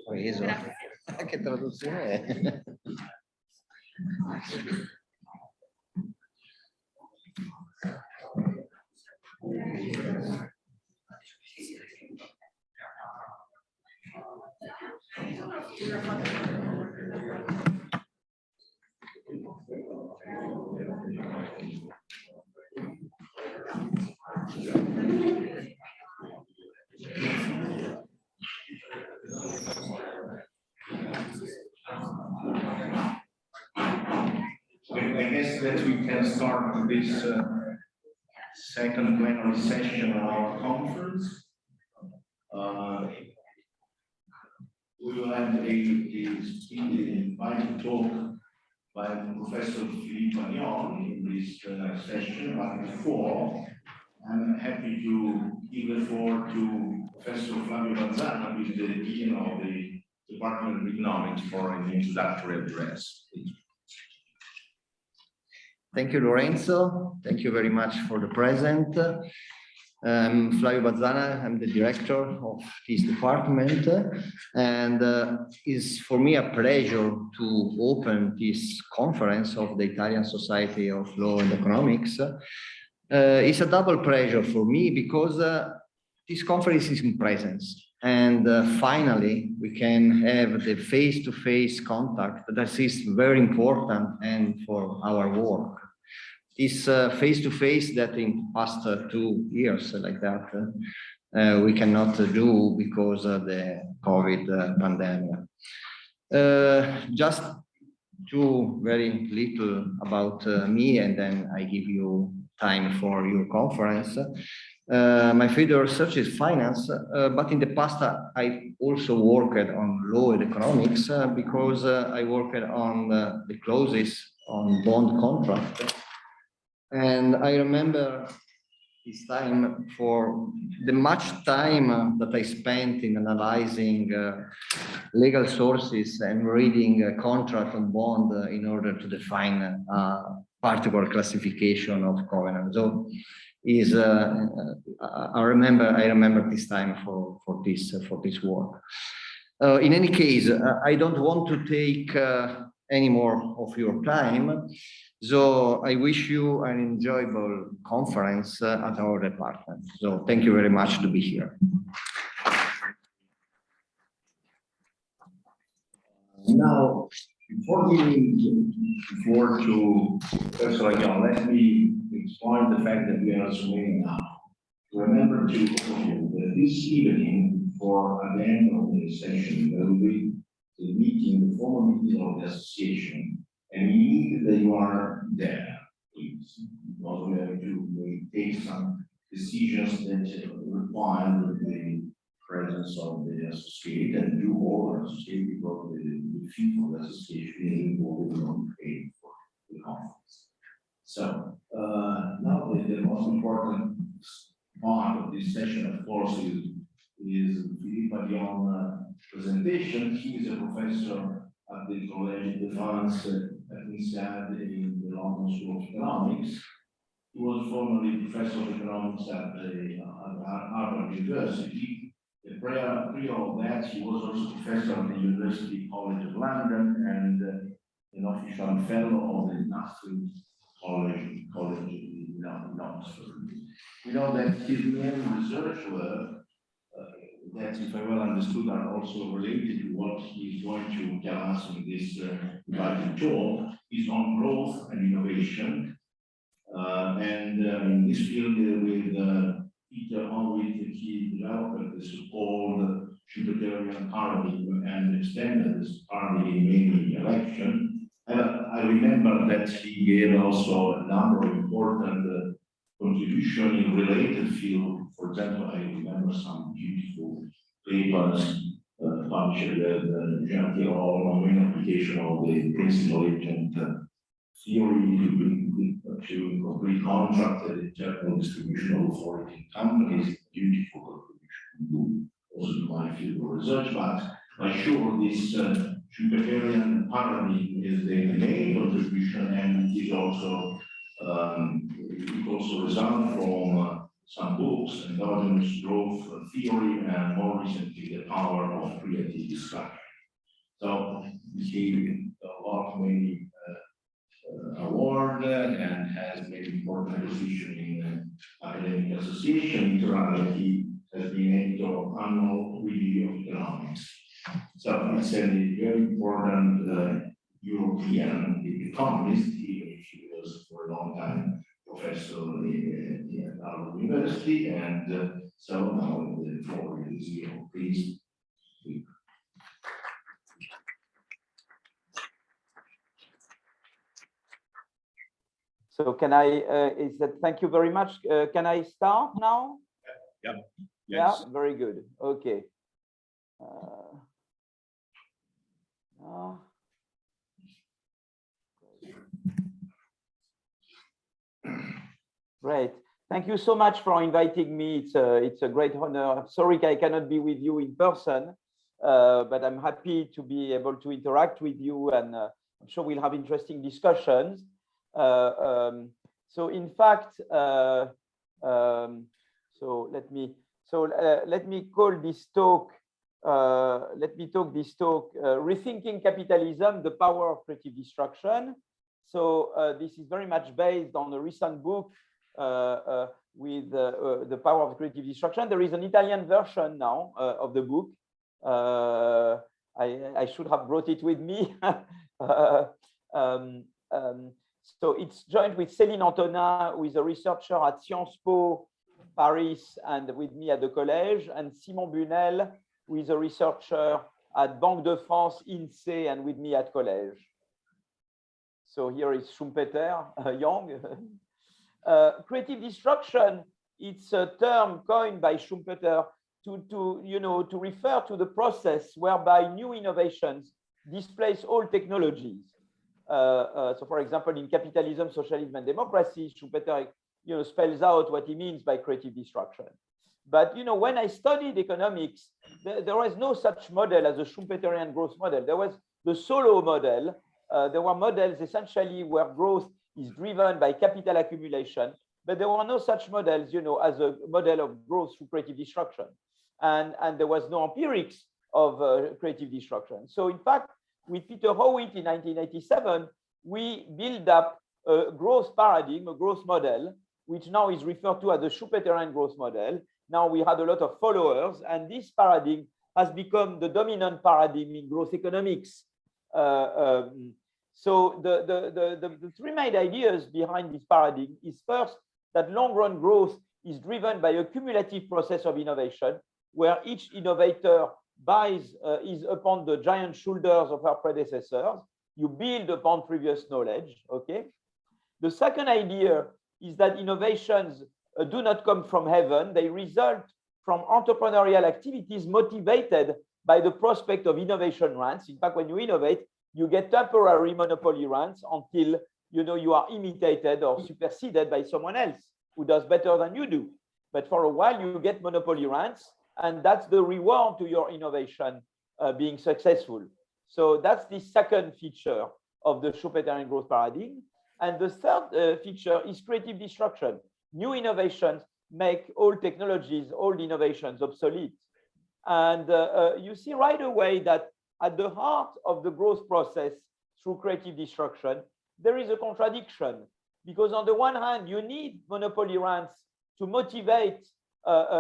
Preso. Che traduzione è? I guess that we can start this second plenary session of our conference. We will have a invited talk by Professor Philippe Agnon in this session, but before, I'm happy to give the floor to Professor Flavio Bazzana, who is the Dean of the Department of Economics, for an introductory address. Thank you, Lorenzo. Thank you very much for the present. I'm Flavio Bazzana. I'm the director of this department, and it's for me a pleasure to open this conference of the Italian Society of Law and Economics. It's a double pleasure for me because this conference is in presence, and finally we can have the face-to-face contact that is very important and for our work. This face-to-face that in past 2 years like that we cannot do because of the COVID pandemic. Just two very little about me, and then I give you time for your conference. My field of research is finance, but in the past I also worked on law and economics because I worked on the clauses on bond contract. And I remember this time for the much time that I spent in analyzing legal sources and reading a contract on bond in order to define a particular classification of covenant. So is I remember this time for this work. In any case, I don't want to take any more of your time. So I wish you an enjoyable conference at our department. So thank you very much to be here. Now, before giving the floor to Professor Agnon, let me explain the fact that we are assuming now. Remember to that this evening, for at the end of the session, there will be the meeting, the formal meeting of the association. And we need that you are there, please, because we have to take some decisions that require the presence of the associate and do all associate because the fee for the association is involved in paying for the conference. So now the most important part of this session, of course, is Philippe Agnon's presentation. He is a professor at the Collège de France at INSEAD in the London School of Economics. He was formerly professor of economics at Harvard University. Prior to that, he was also professor at the University College of London and an official fellow of the Nuffield College in Oxford. We know that his main research work, that, if I well understood, are also related to what he's going to tell us in this invited talk, is on growth and innovation. In this field, with Peter Howitt, he developed the so-called Schumpeterian paradigm and extended this paradigm in the election. I remember that he gave also a number of important contributions in related fields. For example, I remember some beautiful papers published with Jean Tirole on the application of the principal agent theory to complete contract and internal distribution of authority companies. Beautiful contribution also to my field of research, but I'm sure this Schumpeterian paradigm is the main contribution, and it also result from some books, endogenous growth theory, and more recently, the power of creative destruction. So we see a lot, many award and has made important position in academic association. Literality has been editor of annual review of economics. So it's a very important European economist, even if he was for a long time professor at our university, and so now the floor is yours, please. So can I, is that, thank you very much. Can I start now? Yeah. Yes. Yeah, very good. Okay. Great. Thank you so much for inviting me. It's a great honor. I'm sorry I cannot be with you in person, but I'm happy to be able to interact with you, and I'm sure we'll have interesting discussions. So in fact, let me call this talk, Rethinking Capitalism, the Power of Creative Destruction. So this is very much based on a recent book with the Power of Creative Destruction. There is an Italian version now of the book. I should have brought it with me. So it's joined with Céline Antonin, who is a researcher at Sciences Po Paris and with me at the college, and Simon Bunel, who is a researcher at Banque de France, INSEE, and with me at college. So here is Schumpeter, young. Creative destruction, it's a term coined by Schumpeter to refer to the process whereby new innovations displace old technologies. So, for example, in Capitalism, Socialism, and Democracy, Schumpeter, spells out what he means by creative destruction. But when I studied economics, there was no such model as a Schumpeterian growth model. There was the Solow model. There were models essentially where growth is driven by capital accumulation, but there were no such models, as a model of growth through creative destruction, and there was no empirics of creative destruction. So, in fact, with Peter Howitt in 1987, we built up a growth paradigm, a growth model, which now is referred to as the Schumpeterian growth model. Now we had a lot of followers, and this paradigm has become the dominant paradigm in growth economics. So the three main ideas behind this paradigm is first, that long-run growth is driven by a cumulative process of innovation, where each innovator is upon the giant shoulders of our predecessors. You build upon previous knowledge, okay? The second idea is that innovations do not come from heaven. They result from entrepreneurial activities motivated by the prospect of innovation rents. In fact, when you innovate, you get temporary monopoly rents until you are imitated or superseded by someone else who does better than you do. But for a while, you get monopoly rents, and that's the reward to your innovation being successful. So that's the second feature of the Schumpeterian growth paradigm. And the third feature is creative destruction. New innovations make old technologies, old innovations obsolete. And you see right away that at the heart of the growth process through creative destruction, there is a contradiction. Because on the one hand, you need monopoly rents to motivate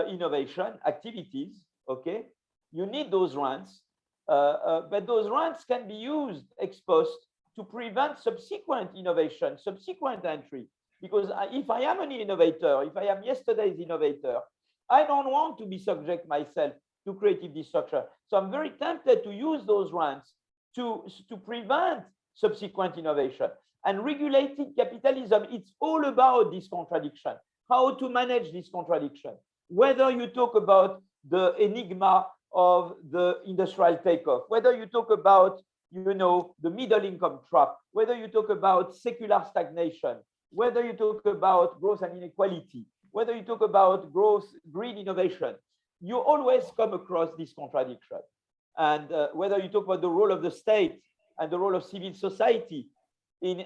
innovation activities, okay? You need those rents, but those rents can be used ex post to prevent subsequent innovation, subsequent entry. Because if I am an innovator, if I am yesterday's innovator, I don't want to be subject myself to creative destruction. So I'm very tempted to use those rents to prevent subsequent innovation. And regulating capitalism, it's all about this contradiction, how to manage this contradiction. Whether you talk about the enigma of the industrial takeoff, whether you talk about the middle income trap, whether you talk about secular stagnation, whether you talk about growth and inequality, whether you talk about growth, green innovation, you always come across this contradiction. And whether you talk about the role of the state and the role of civil society in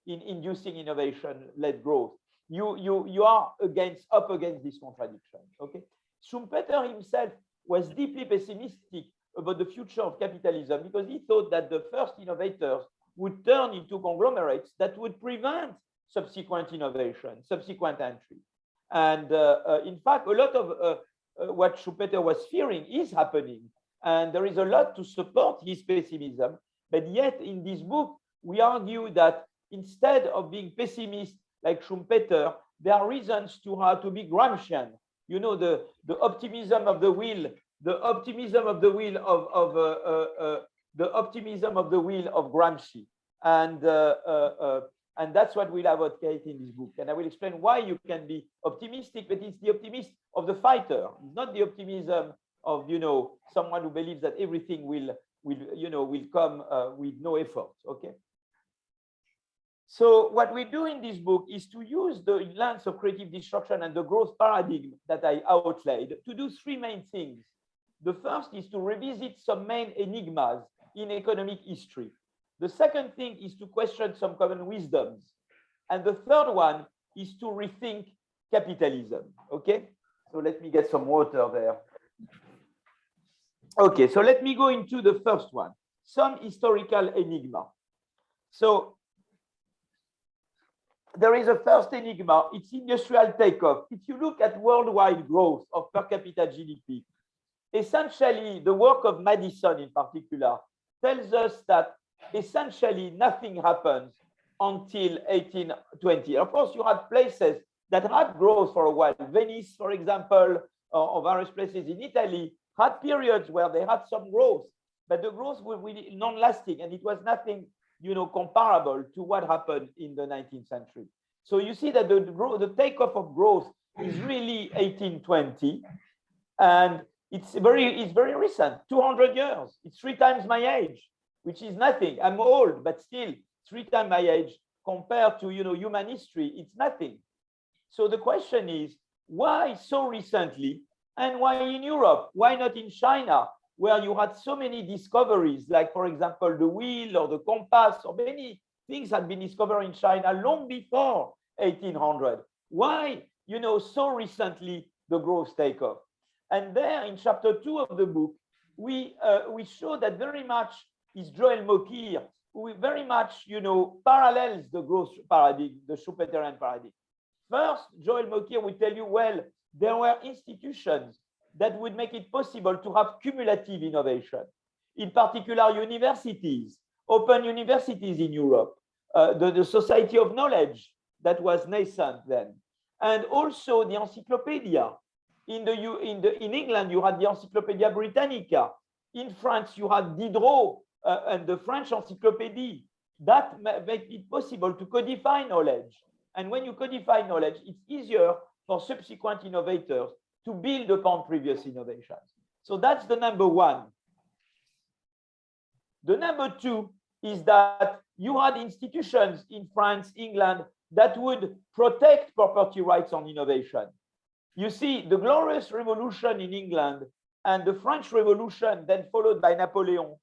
inducing innovation-led growth, you are up against this contradiction. Okay, Schumpeter himself was deeply pessimistic about the future of capitalism because he thought that the first innovators would turn into conglomerates that would prevent subsequent innovation, subsequent entry. And in fact, a lot of what Schumpeter was fearing is happening. And there is a lot to support his pessimism. But yet, in this book, we argue that instead of being pessimist like Schumpeter, there are reasons to be Gramscian. You know, the optimism of the will, the optimism of the will of Gramsci. And that's what we'll advocate in this book. And I will explain why you can be optimistic, but it's the optimism of the fighter. It's not the optimism of, you know, someone who believes that everything will come with no effort. Okay. So what we do in this book is to use the lens of creative destruction and the growth paradigm that I outlined to do three main things. The first is to revisit some main enigmas in economic history. The second thing is to question some common wisdoms. And the third one is to rethink capitalism. Okay, so let me get some water there. Okay, so let me go into the first one, some historical enigma. So there is a first enigma, it's industrial takeoff. If you look at worldwide growth of per capita GDP, essentially the work of Madison in particular tells us that essentially nothing happens until 1820. Of course, you had places that had growth for a while. Venice, for example, or various places in Italy had periods where they had some growth, but the growth was really non-lasting, and it was nothing, you know, comparable to what happened in the 19th century. So you see that the takeoff of growth is really 1820, and it's very recent, 200 years. It's 3 times my age, which is nothing. I'm old, but still 3 times my age compared to, you know, human history, it's nothing. So the question is, why so recently, and why in Europe? Why not in China, where you had so many discoveries, like, for example, the wheel or the compass, or many things had been discovered in China long before 1800. Why, you know, so recently the growth takeoff? And there in chapter 2 of the book, we show that very much is Joel Mokyr, who very much, you know, parallels the growth paradigm, the Schumpeterian paradigm. First, Joel Mokyr will tell you, well, there were institutions that would make it possible to have cumulative innovation. In particular, universities, open universities in Europe, the Society of Knowledge that was nascent then, and also the encyclopedia. In England, you had the Encyclopedia Britannica. In France, you had Diderot and the French Encyclopédie. That made it possible to codify knowledge. And when you codify knowledge, it's easier for subsequent innovators to build upon previous innovations. So that's the number one. The number two is that you had institutions in France, England, that would protect property rights on innovation. You see, the Glorious Revolution in England and the French Revolution, then followed by Napoleon,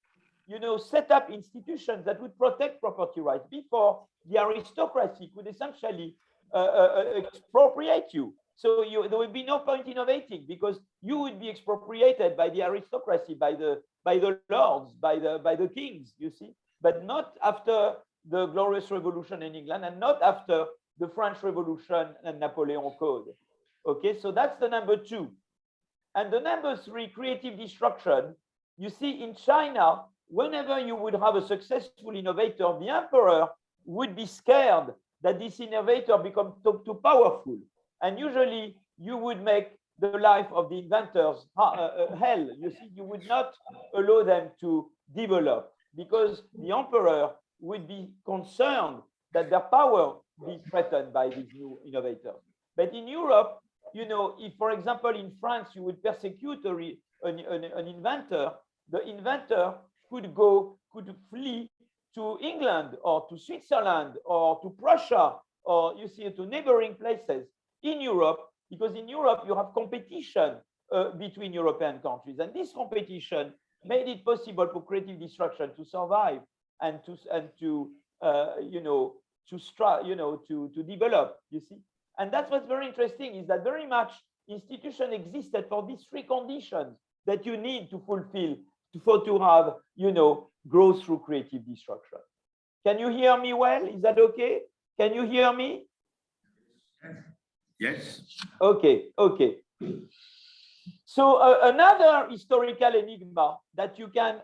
you know, set up institutions that would protect property rights before the aristocracy could essentially expropriate you. So there would be no point innovating because you would be expropriated by the aristocracy, by the lords, by the kings, you see, but not after the Glorious Revolution in England and not after the French Revolution and Napoleon Code. Okay, so that's the number two. And the number three, creative destruction. You see, in China, whenever you would have a successful innovator, the emperor would be scared that this innovator becomes too powerful. And usually you would make the life of the inventors hell. You see, you would not allow them to develop because the emperor would be concerned that their power be threatened by these new innovators. But in Europe, you know, if, for example, in France, you would persecute an inventor, the inventor could flee to England or to Switzerland or to Prussia or, you see, to neighboring places in Europe, because in Europe you have competition between European countries, and this competition made it possible for creative destruction to survive and to develop. You see, And that's what's very interesting, is that very much institution existed for these three conditions that you need to fulfill to have, you know, growth through creative disruption. Can you hear me well? Is that okay? Can you hear me? Yes. Okay, okay. So another historical enigma that you can,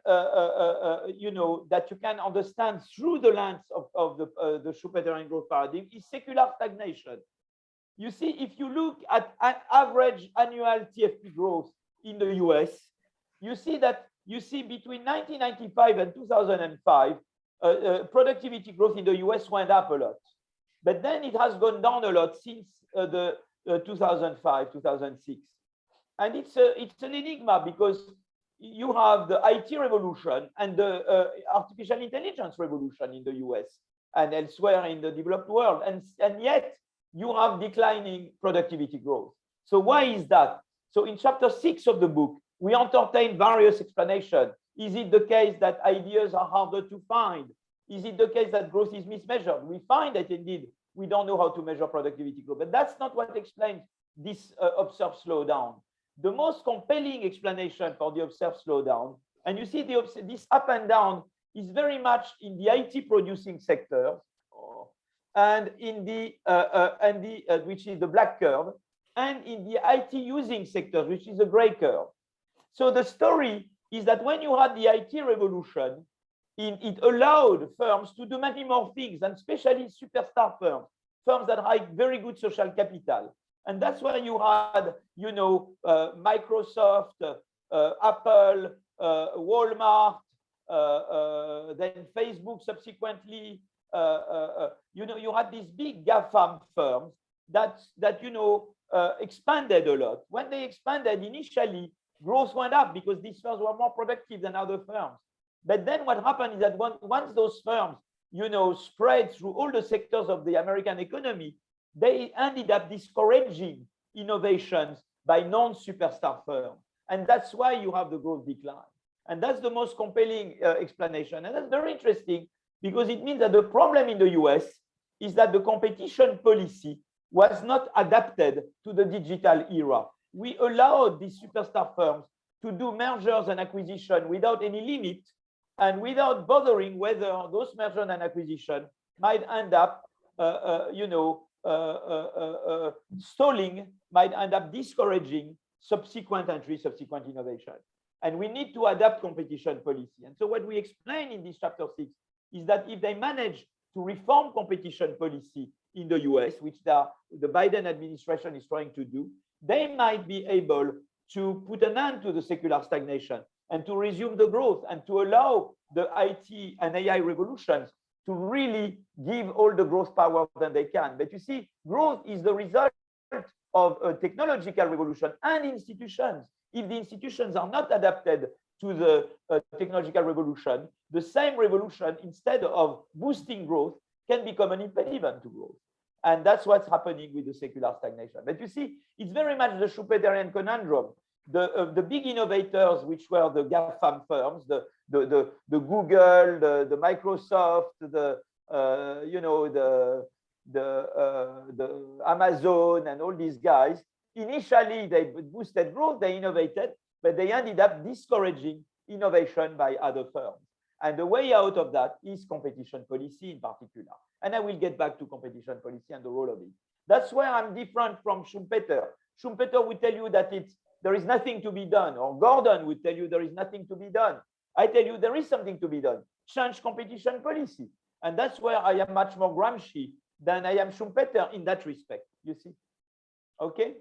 you know, that you can understand through the lens of the Schumpeterian growth paradigm is secular stagnation. You see, if you look at average annual TFP growth in the US, you see between 1995 and 2005, productivity growth in the US went up a lot. But then it has gone down a lot since 2005, 2006. And it's an enigma because you have the IT revolution and the artificial intelligence revolution in the US and elsewhere in the developed world. And yet you have declining productivity growth. So why is that? So in chapter 6 of the book, we entertain various explanations. Is it the case that ideas are harder to find? Is it the case that growth is mismeasured? We find that indeed we don't know how to measure productivity growth, but that's not what explains this observed slowdown. The most compelling explanation for the observed slowdown, and you see this up and down, is very much in the IT producing sectors, and in the which is the black curve, and in the IT using sectors, which is the gray curve. So the story is that when you had the IT revolution, it allowed firms to do many more things, and especially superstar firms that had very good social capital. And that's where you had, you know, Microsoft, Apple, Walmart, then Facebook subsequently. You know, you had these big GAFAM firms that you know, expanded a lot. When they expanded initially, growth went up because these firms were more productive than other firms. But then what happened is that once those firms, you know, spread through all the sectors of the American economy, they ended up discouraging innovations by non-superstar firms. And that's why you have the growth decline. And that's the most compelling explanation. And that's very interesting because it means that the problem in the US is that the competition policy was not adapted to the digital era. We allowed these superstar firms to do mergers and acquisition without any limit and without bothering whether those mergers and acquisition might end up, you know, stalling, might end up discouraging subsequent entry, subsequent innovation. And we need to adapt competition policy. And so what we explain in this chapter 6 is that if they manage to reform competition policy in the US, which the Biden administration is trying to do, they might be able to put an end to the secular stagnation and to resume the growth and to allow the IT and AI revolutions to really give all the growth power that they can. But you see, growth is the result of a technological revolution and institutions. If the institutions are not adapted to the technological revolution, the same revolution, instead of boosting growth, can become an impediment to growth. And that's what's happening with the secular stagnation. But you see, it's very much the Schumpeterian conundrum. The big innovators, which were the GAFAM firms, the Google, the Microsoft, you know, the Amazon and all these guys, initially they boosted growth, they innovated, but they ended up discouraging innovation by other firms. And the way out of that is competition policy in particular. And I will get back to competition policy and the role of it. That's where I'm different from Schumpeter. Schumpeter would tell you that there is nothing to be done, or Gordon would tell you there is nothing to be done. I tell you there is something to be done. Change competition policy. And that's where I am much more Gramsci than I am Schumpeter in that respect, you see. Okay?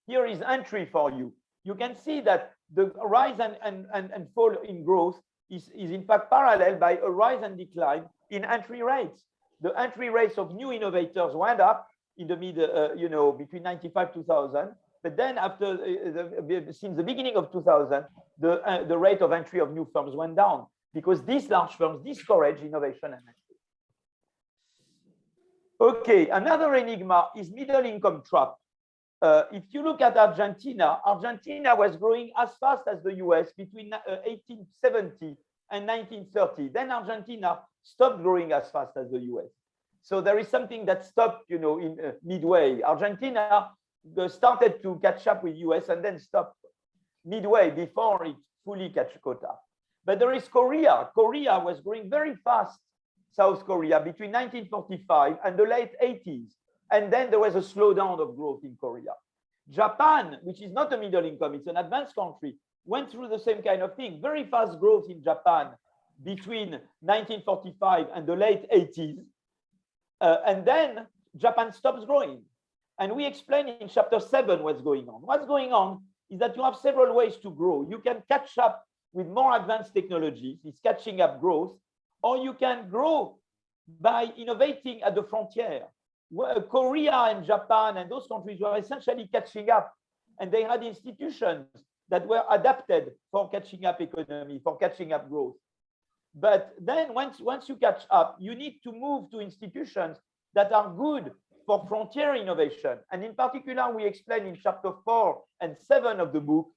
Here is entry for you. You can see that the rise and fall in growth is in fact parallel by a rise and decline in entry rates. The entry rates of new innovators went up in the mid, you know, between 95 2000. But then after, since the beginning of 2000, the rate of entry of new firms went down because these large firms discourage innovation and entry. Okay, another enigma is middle income trap. If you look at Argentina, Argentina was growing as fast as the US between 1870 and 1930. Then Argentina stopped growing as fast as the US. So there is something that stopped, you know, in midway. Argentina started to catch up with US and then stopped midway before it fully catch quota. But there is Korea. Korea was growing very fast, South Korea, between 1945 and the late 80s. And then there was a slowdown of growth in Korea. Japan, which is not a middle income, it's an advanced country, went through the same kind of thing. Very fast growth in Japan between 1945 and the late 80s. And then Japan stops growing. And we explain in chapter 7 what's going on. What's going on is that you have several ways to grow. You can catch up with more advanced technologies, it's catching up growth, or you can grow by innovating at the frontier. Korea and Japan and those countries were essentially catching up, and they had institutions that were adapted for catching up economy, for catching up growth. But then once you catch up, you need to move to institutions that are good for frontier innovation. And in particular, we explain in chapter 4 and 7 of the book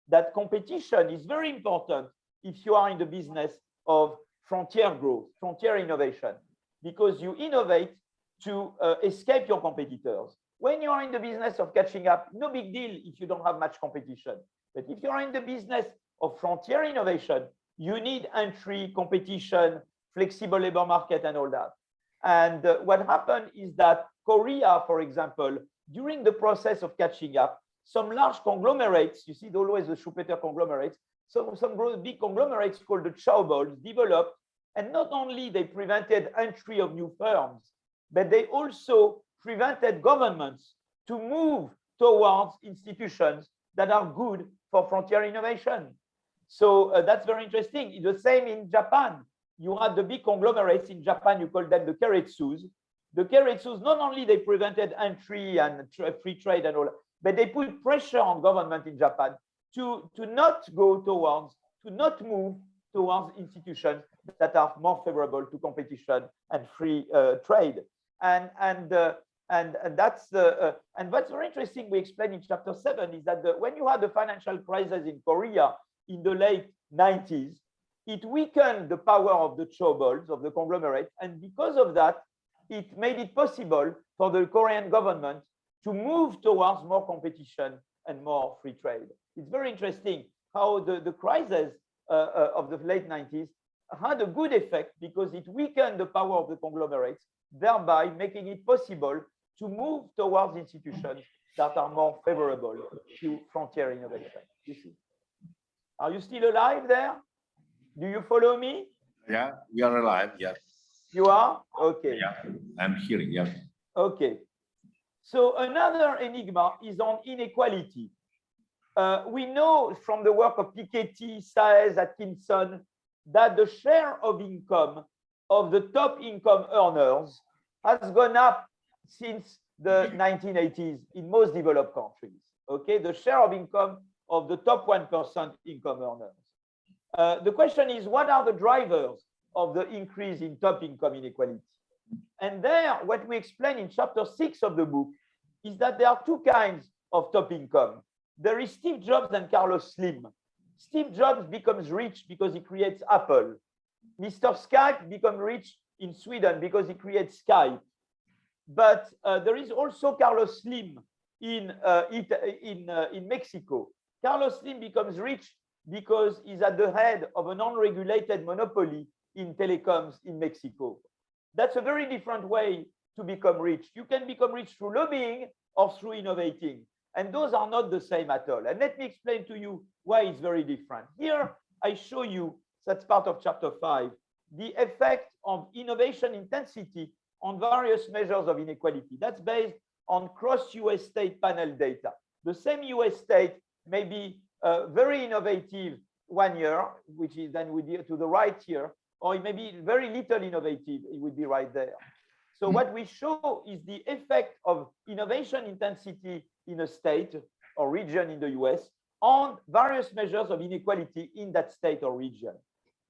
that competition is very important if you are in the business of frontier growth, frontier innovation, because you innovate to escape your competitors. When you are in the business of catching up, no big deal if you don't have much competition. But if you are in the business of frontier innovation, you need entry, competition, flexible labor market, and all that. And what happened is that Korea, for example, during the process of catching up, some large conglomerates, you see always the Schumpeter conglomerates, so some big conglomerates called the chaebols developed, and not only they prevented entry of new firms, but they also prevented governments to move towards institutions that are good for frontier innovation. So that's very interesting. It's the same in Japan. You had the big conglomerates in Japan, you call them the keiretsus. The keiretsus, not only they prevented entry and free trade and all, but they put pressure on government in Japan to not go towards, to not move towards institutions that are more favorable to competition and free trade. And that's and what's very interesting, we explain in chapter 7, is that when you had the financial crisis in Korea in the late 90s, it weakened the power of the chaebols, of the conglomerate, and because of that, it made it possible for the Korean government to move towards more competition and more free trade. It's very interesting how the crisis of the late 90s had a good effect because it weakened the power of the conglomerates, thereby making it possible to move towards institutions that are more favorable to frontier innovation. You see? Are you still alive there? Do you follow me? Yeah, we are alive. Yes. You are? Okay. Yeah, I'm hearing. Yeah. Okay. So another enigma is on inequality. We know from the work of Piketty, Saez, Atkinson, that the share of income of the top income earners has gone up since the 1980s in most developed countries. Okay, the share of income of the top 1% income earners. The question is, what are the drivers of the increase in top income inequality? And there, what we explain in chapter 6 of the book is that there are two kinds of top income. There is Steve Jobs and Carlos Slim. Steve Jobs becomes rich because he creates Apple. Mr. Skype becomes rich in Sweden because he creates Skype. But there is also Carlos Slim in Mexico. Carlos Slim becomes rich because he's at the head of an unregulated monopoly in telecoms in Mexico. That's a very different way to become rich. You can become rich through lobbying or through innovating. And those are not the same at all. And let me explain to you why it's very different. Here, I show you, that's part of chapter 5, the effect of innovation intensity on various measures of inequality. That's based on cross-US state panel data. The same US state may be very innovative one year, which is then would be to the right here, or it may be very little innovative, it would be right there. So what we show is the effect of innovation intensity in a state or region in the US on various measures of inequality in that state or region.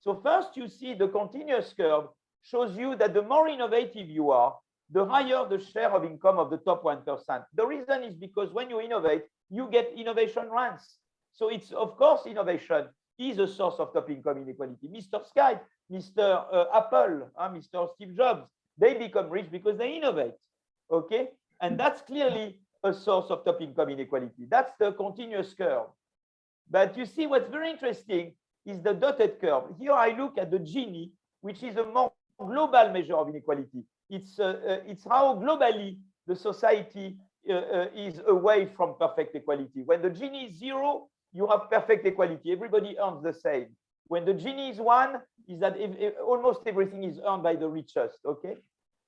So first you see the continuous curve shows you that the more innovative you are, the higher the share of income of the top 1%. The reason is because when you innovate, you get innovation rents. So it's, of course, innovation is a source of top income inequality. Mr. Skype, Mr. Apple, Mr. Steve Jobs, they become rich because they innovate. Okay, and that's clearly a source of top income inequality. That's the continuous curve. But you see, what's very interesting is the dotted curve. Here I look at the Gini, which is a more global measure of inequality. It's how globally the society is away from perfect equality. When the Gini is 0, you have perfect equality. Everybody earns the same. When the Gini is 1, is that almost everything is earned by the richest. Okay,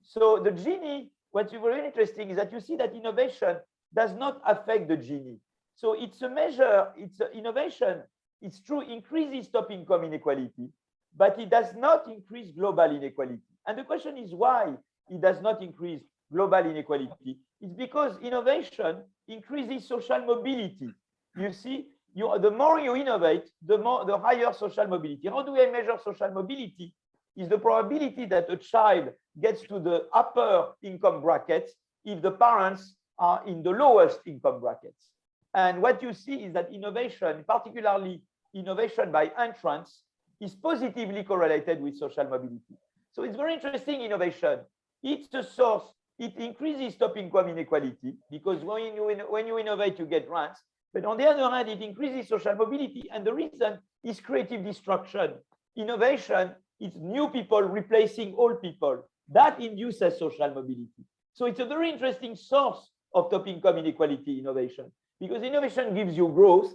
so the Gini, what's very interesting is that you see that innovation does not affect the Gini. So it's a measure, it's innovation. It's true, increases top income inequality, but it does not increase global inequality. And the question is why it does not increase global inequality. It's because innovation increases social mobility. You see, the more you innovate, the higher social mobility. How do I measure social mobility? Is the probability that a child gets to the upper income brackets if the parents are in the lowest income brackets. And what you see is that innovation, particularly innovation by entrants, is positively correlated with social mobility. So it's very interesting innovation. It's a source, it increases top income inequality because when you innovate, you get grants. But on the other hand, it increases social mobility. And the reason is creative destruction. Innovation is new people replacing old people. That induces social mobility. So it's a very interesting source of top income inequality, innovation, because innovation gives you growth.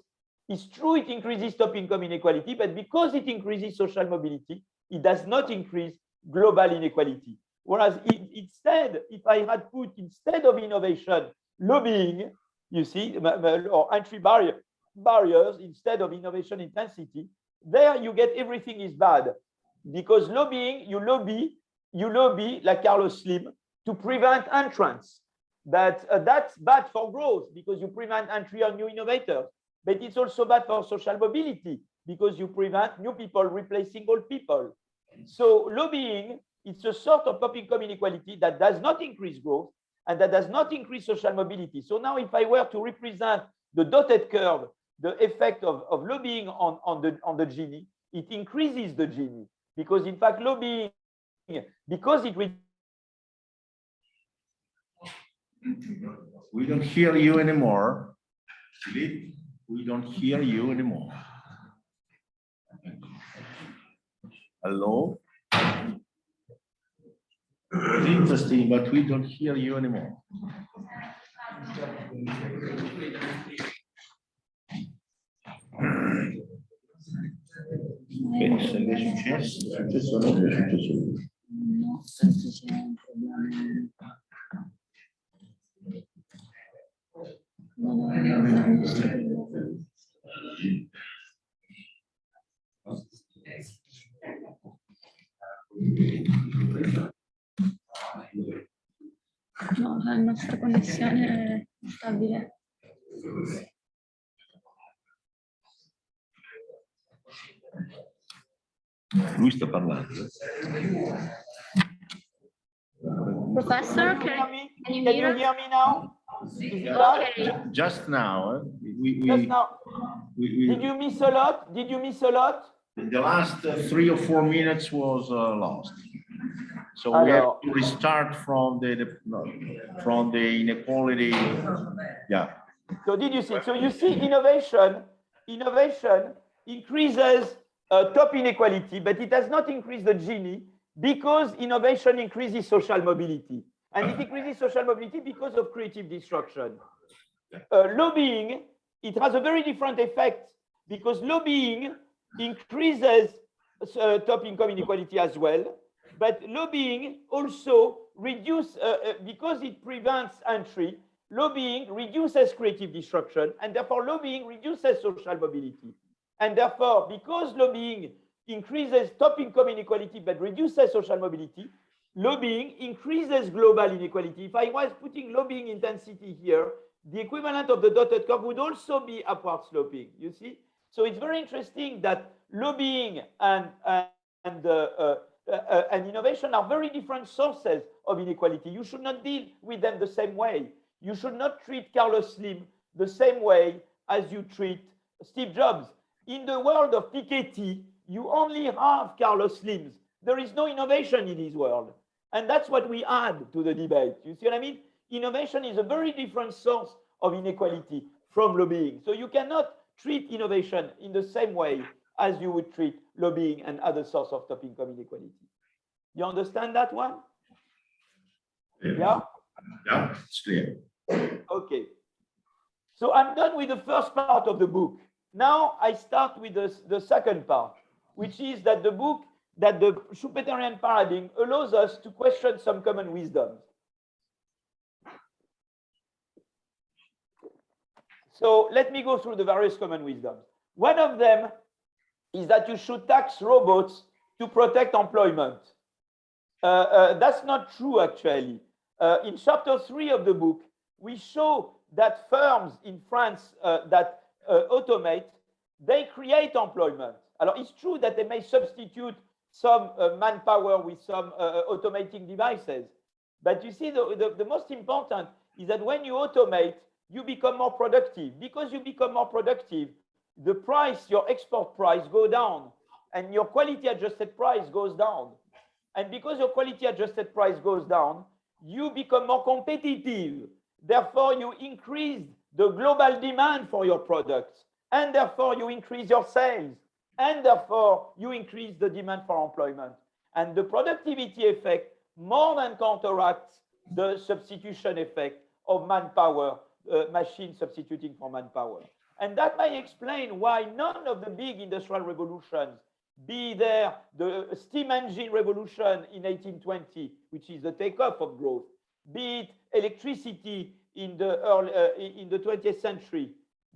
It's true, it increases top income inequality, but because it increases social mobility, it does not increase global inequality. Whereas instead, if I had put instead of innovation, lobbying, you see, or entry barriers instead of innovation intensity, there you get everything is bad. Because lobbying, you lobby like Carlos Slim to prevent entrance. But that's bad for growth because you prevent entry on new innovators. But it's also bad for social mobility because you prevent new people replacing old people. So lobbying, it's a sort of top income inequality that does not increase growth and that does not increase social mobility. So now if I were to represent the dotted curve, the effect of lobbying on the Gini, it increases the Gini because in fact lobbying, because it We don't hear you anymore. We don't hear you anymore. Hello? It's interesting, but we don't hear you anymore. Se è successo, non è successo. No, penso sia un problema. Non ho no, la nostra connessione è stabile. Lui sta parlando. Professor, can you hear me now? Okay. Just now, Just now. Did you miss a lot? Did you miss a lot? The last 3 or 4 minutes was lost. So we have to restart from the inequality. Yeah. So did you see? So you see innovation increases top inequality, but it does not increase the Gini because innovation increases social mobility. And it increases social mobility because of creative destruction. Lobbying, it has a very different effect because lobbying increases top income inequality as well. But lobbying also reduces, because it prevents entry, lobbying reduces creative destruction, and therefore lobbying reduces social mobility. And therefore, because lobbying increases top income inequality but reduces social mobility, lobbying increases global inequality. If I was putting lobbying intensity here, the equivalent of the dotted curve would also be upward sloping, you see? So it's very interesting that lobbying and innovation are very different sources of inequality. You should not deal with them the same way. You should not treat Carlos Slim the same way as you treat Steve Jobs. In the world of Piketty, you only have Carlos Slims. There is no innovation in his world. And that's what we add to the debate. You see what I mean? Innovation is a very different source of inequality from lobbying. So you cannot treat innovation in the same way as you would treat lobbying and other sources of top-income inequality. You understand that one? Yeah? Yeah, it's clear. Okay. So I'm done with the first part of the book. Now I start with the second part, which is that the Schumpeterian paradigm allows us to question some common wisdoms. So let me go through the various common wisdoms. One of them is that you should tax robots to protect employment. That's not true, actually. In chapter 3 of the book, we show that firms in France that automate, they create employment. Alors, it's true that they may substitute some manpower with some automating devices. But you see, the most important is that when you automate, you become more productive. Because you become more productive, the price, your export price goes down, and your quality adjusted price goes down. And because your quality adjusted price goes down, you become more competitive. Therefore, you increase the global demand for your products, and therefore you increase your sales, and therefore you increase the demand for employment. And the productivity effect more than counteracts the substitution effect of manpower, machine substituting for manpower. And that may explain why none of the big industrial revolutions, be there the steam engine revolution in 1820, which is the takeoff of growth, be it electricity in the 20th century,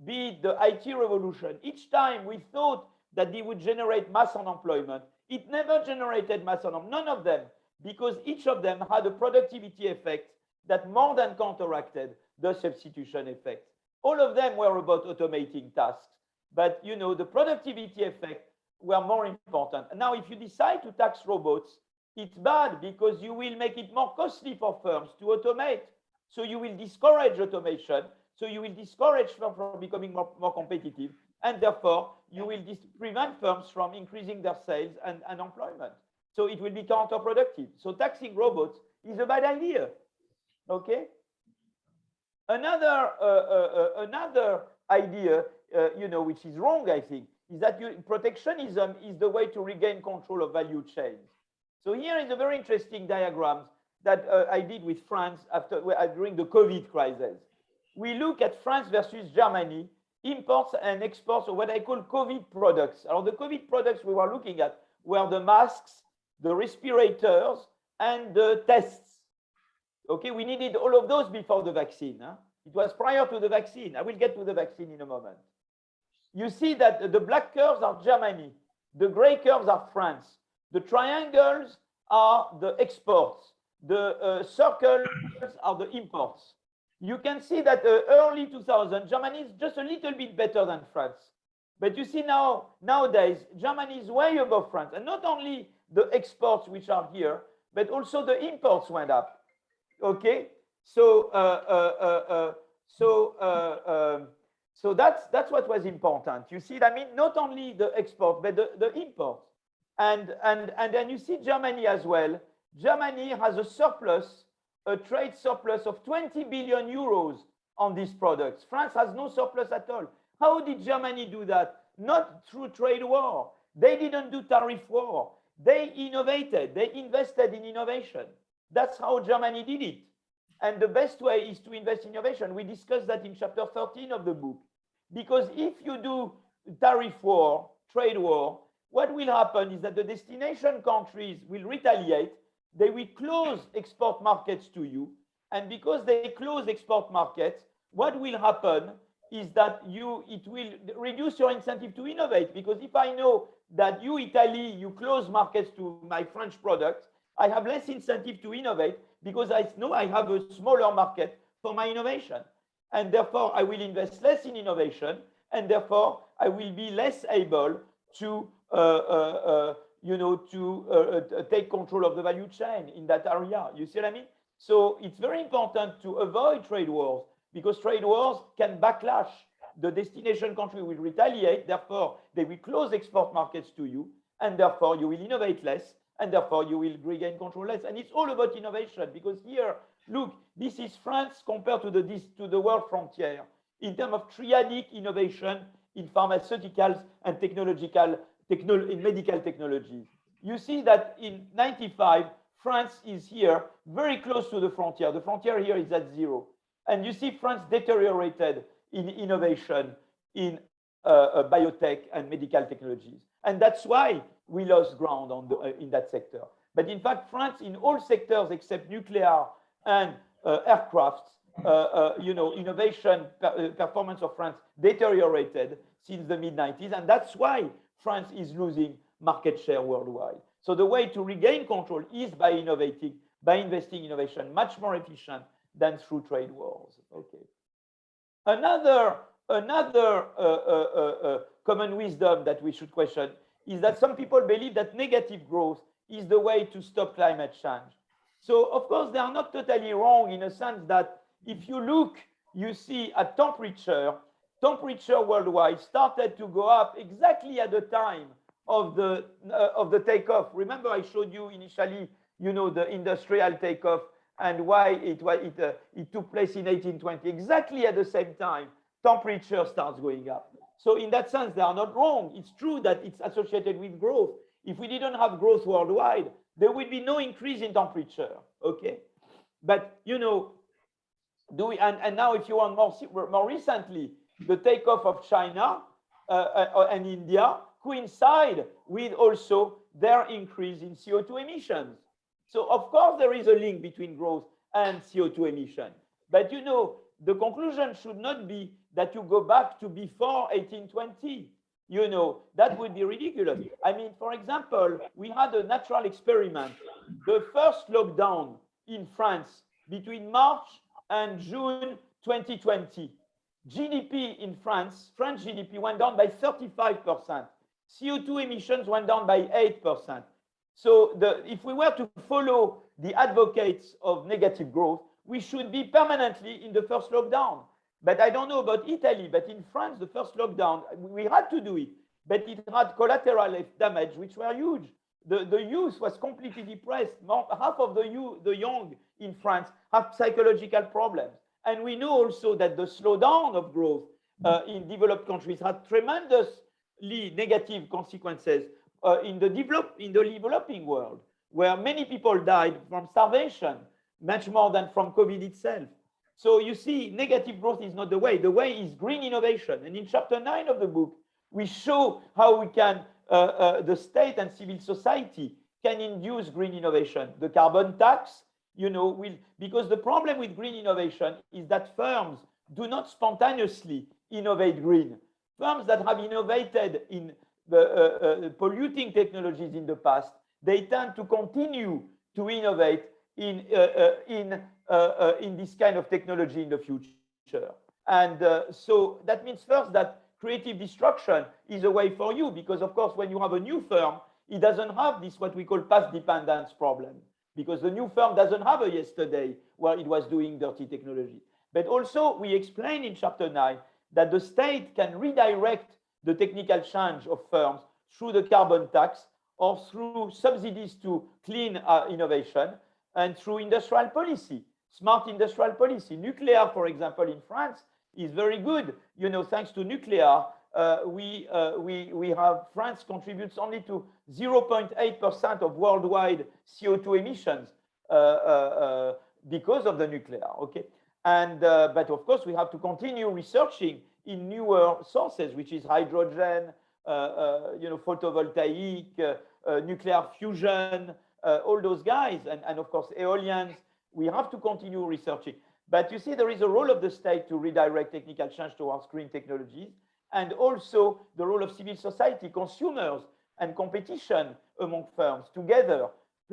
be it the IT revolution, each time we thought that they would generate mass unemployment. It never generated mass unemployment, none of them, because each of them had a productivity effect that more than counteracted the substitution effect. All of them were about automating tasks, but you know, the productivity effect were more important. Now, if you decide to tax robots, it's bad because you will make it more costly for firms to automate. So you will discourage automation. So you will discourage firms from becoming more competitive. And therefore, you will prevent firms from increasing their sales and employment. So it will be counterproductive. So taxing robots is a bad idea. Okay? Another idea, you know, which is wrong, I think, is that protectionism is the way to regain control of value chains. So here is a very interesting diagram that I did with France during the COVID crisis. We look at France versus Germany, imports and exports of what I call COVID products. The COVID products we were looking at were the masks, the respirators, and the tests. Okay, we needed all of those before the vaccine. Huh? It was prior to the vaccine. I will get to the vaccine in a moment. You see that the black curves are Germany. The gray curves are France. The triangles are the exports. The circles are the imports. You can see that early 2000, Germany is just a little bit better than France. But you see nowadays, Germany is way above France. And not only the exports which are here, but also the imports went up. Okay? So that's what was important. You see, I mean, not only the export, but the import. And then you see Germany as well. Germany has a surplus, a trade surplus of 20 billion euros on these products. France has no surplus at all. How did Germany do that? Not through trade war. They didn't do tariff war. They innovated. They invested in innovation. That's how Germany did it. And the best way is to invest in innovation. We discussed that in chapter 13 of the book. Because if you do tariff war, trade war, what will happen is that the destination countries will retaliate. They will close export markets to you. And because they close export markets, what will happen is that it will reduce your incentive to innovate. Because if I know that you, Italy, you close markets to my French products, I have less incentive to innovate because I know I have a smaller market for my innovation. And therefore, I will invest less in innovation. And therefore, I will be less able to take control of the value chain in that area. You see what I mean? So it's very important to avoid trade wars because trade wars can backlash. The destination country will retaliate. Therefore, they will close export markets to you. And therefore, you will innovate less. and therefore you will regain control less. And it's all about innovation, because here, look, this is France compared to the world frontier in terms of triadic innovation in pharmaceuticals and in medical technologies. You see that in 95, France is here very close to the frontier. The frontier here is at 0. And you see France deteriorated in innovation in biotech and medical technologies. And that's why we lost ground in that sector. But in fact, France in all sectors except nuclear and aircraft, innovation performance of France deteriorated since the mid-90s. And that's why France is losing market share worldwide. So the way to regain control is by innovating, by investing in innovation, much more efficient than through trade wars. Okay. Another common wisdom that we should question is that some people believe that negative growth is the way to stop climate change. So of course they are not totally wrong in a sense that if you look, you see at temperature worldwide started to go up exactly at the time of the takeoff. Remember, I showed you initially, the industrial takeoff and why it took place in 1820. Exactly at the same time, temperature starts going up. So in that sense, they are not wrong. It's true that it's associated with growth. If we didn't have growth worldwide, there would be no increase in temperature. Okay, but and now if you want more recently, the takeoff of China and India coincide with also their increase in CO2 emissions. So of course there is a link between growth and CO2 emission. But the conclusion should not be that you go back to before 1820. That would be ridiculous. I mean, for example, we had a natural experiment. The first lockdown in France between March and June 2020. GDP in France, French GDP went down by 35%. CO2 emissions went down by 8%. So if we were to follow the advocates of negative growth, we should be permanently in the first lockdown. But I don't know about Italy, but in France, the first lockdown, we had to do it, but it had collateral damage, which were huge. The youth was completely depressed. Half of the young in France have psychological problems. And we know also that the slowdown of growth in developed countries had tremendously negative consequences in the developing world, where many people died from starvation, much more than from COVID itself. So you see, negative growth is not the way. The way is green innovation. And in chapter 9 of the book, we show how we can, the state and civil society can induce green innovation. The carbon tax, because the problem with green innovation is that firms do not spontaneously innovate green. Firms that have innovated in the polluting technologies in the past, they tend to continue to innovate in this kind of technology in the future. And so that means first that creative destruction is a way for you, because of course, when you have a new firm, it doesn't have this, what we call path dependence problem, because the new firm doesn't have a yesterday where it was doing dirty technology. But also we explain in chapter 9 that the state can redirect the technical change of firms through the carbon tax or through subsidies to clean innovation and through industrial policy, smart industrial policy. Nuclear, for example, in France is very good. Thanks to nuclear, France contributes only to 0.8% of worldwide CO2 emissions because of the nuclear. Okay, and but of course we have to continue researching in newer sources, which is hydrogen, photovoltaic, nuclear fusion, all those guys, and of course eolians. We have to continue researching. But you see, there is a role of the state to redirect technical change towards green technologies, and also the role of civil society, consumers, and competition among firms together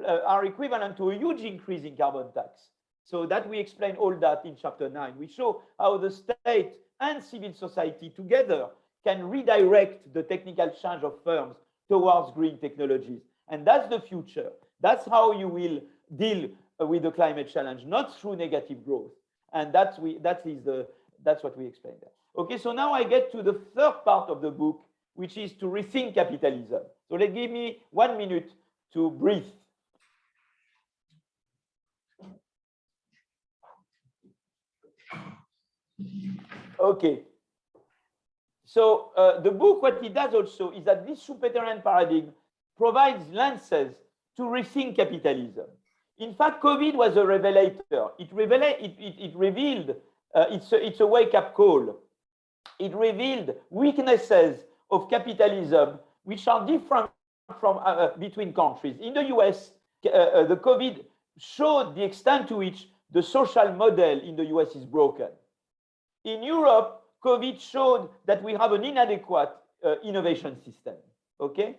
are equivalent to a huge increase in carbon tax. So that we explain all that in chapter 9. We show how the state and civil society together can redirect the technical change of firms towards green technologies. And that's the future. That's how you will deal with the climate challenge, not through negative growth. And that's what we explain there. Okay, so now I get to the third part of the book, which is to rethink capitalism. So give me 1 minute to breathe. Okay. So the book, what it does also is that this Schumpeterian paradigm provides lenses to rethink capitalism. In fact, COVID was a revelator. It revealed, it's a wake-up call. It revealed weaknesses of capitalism, which are different from between countries. In the US, the COVID showed the extent to which the social model in the US is broken. In Europe, COVID showed that we have an inadequate innovation system, okay?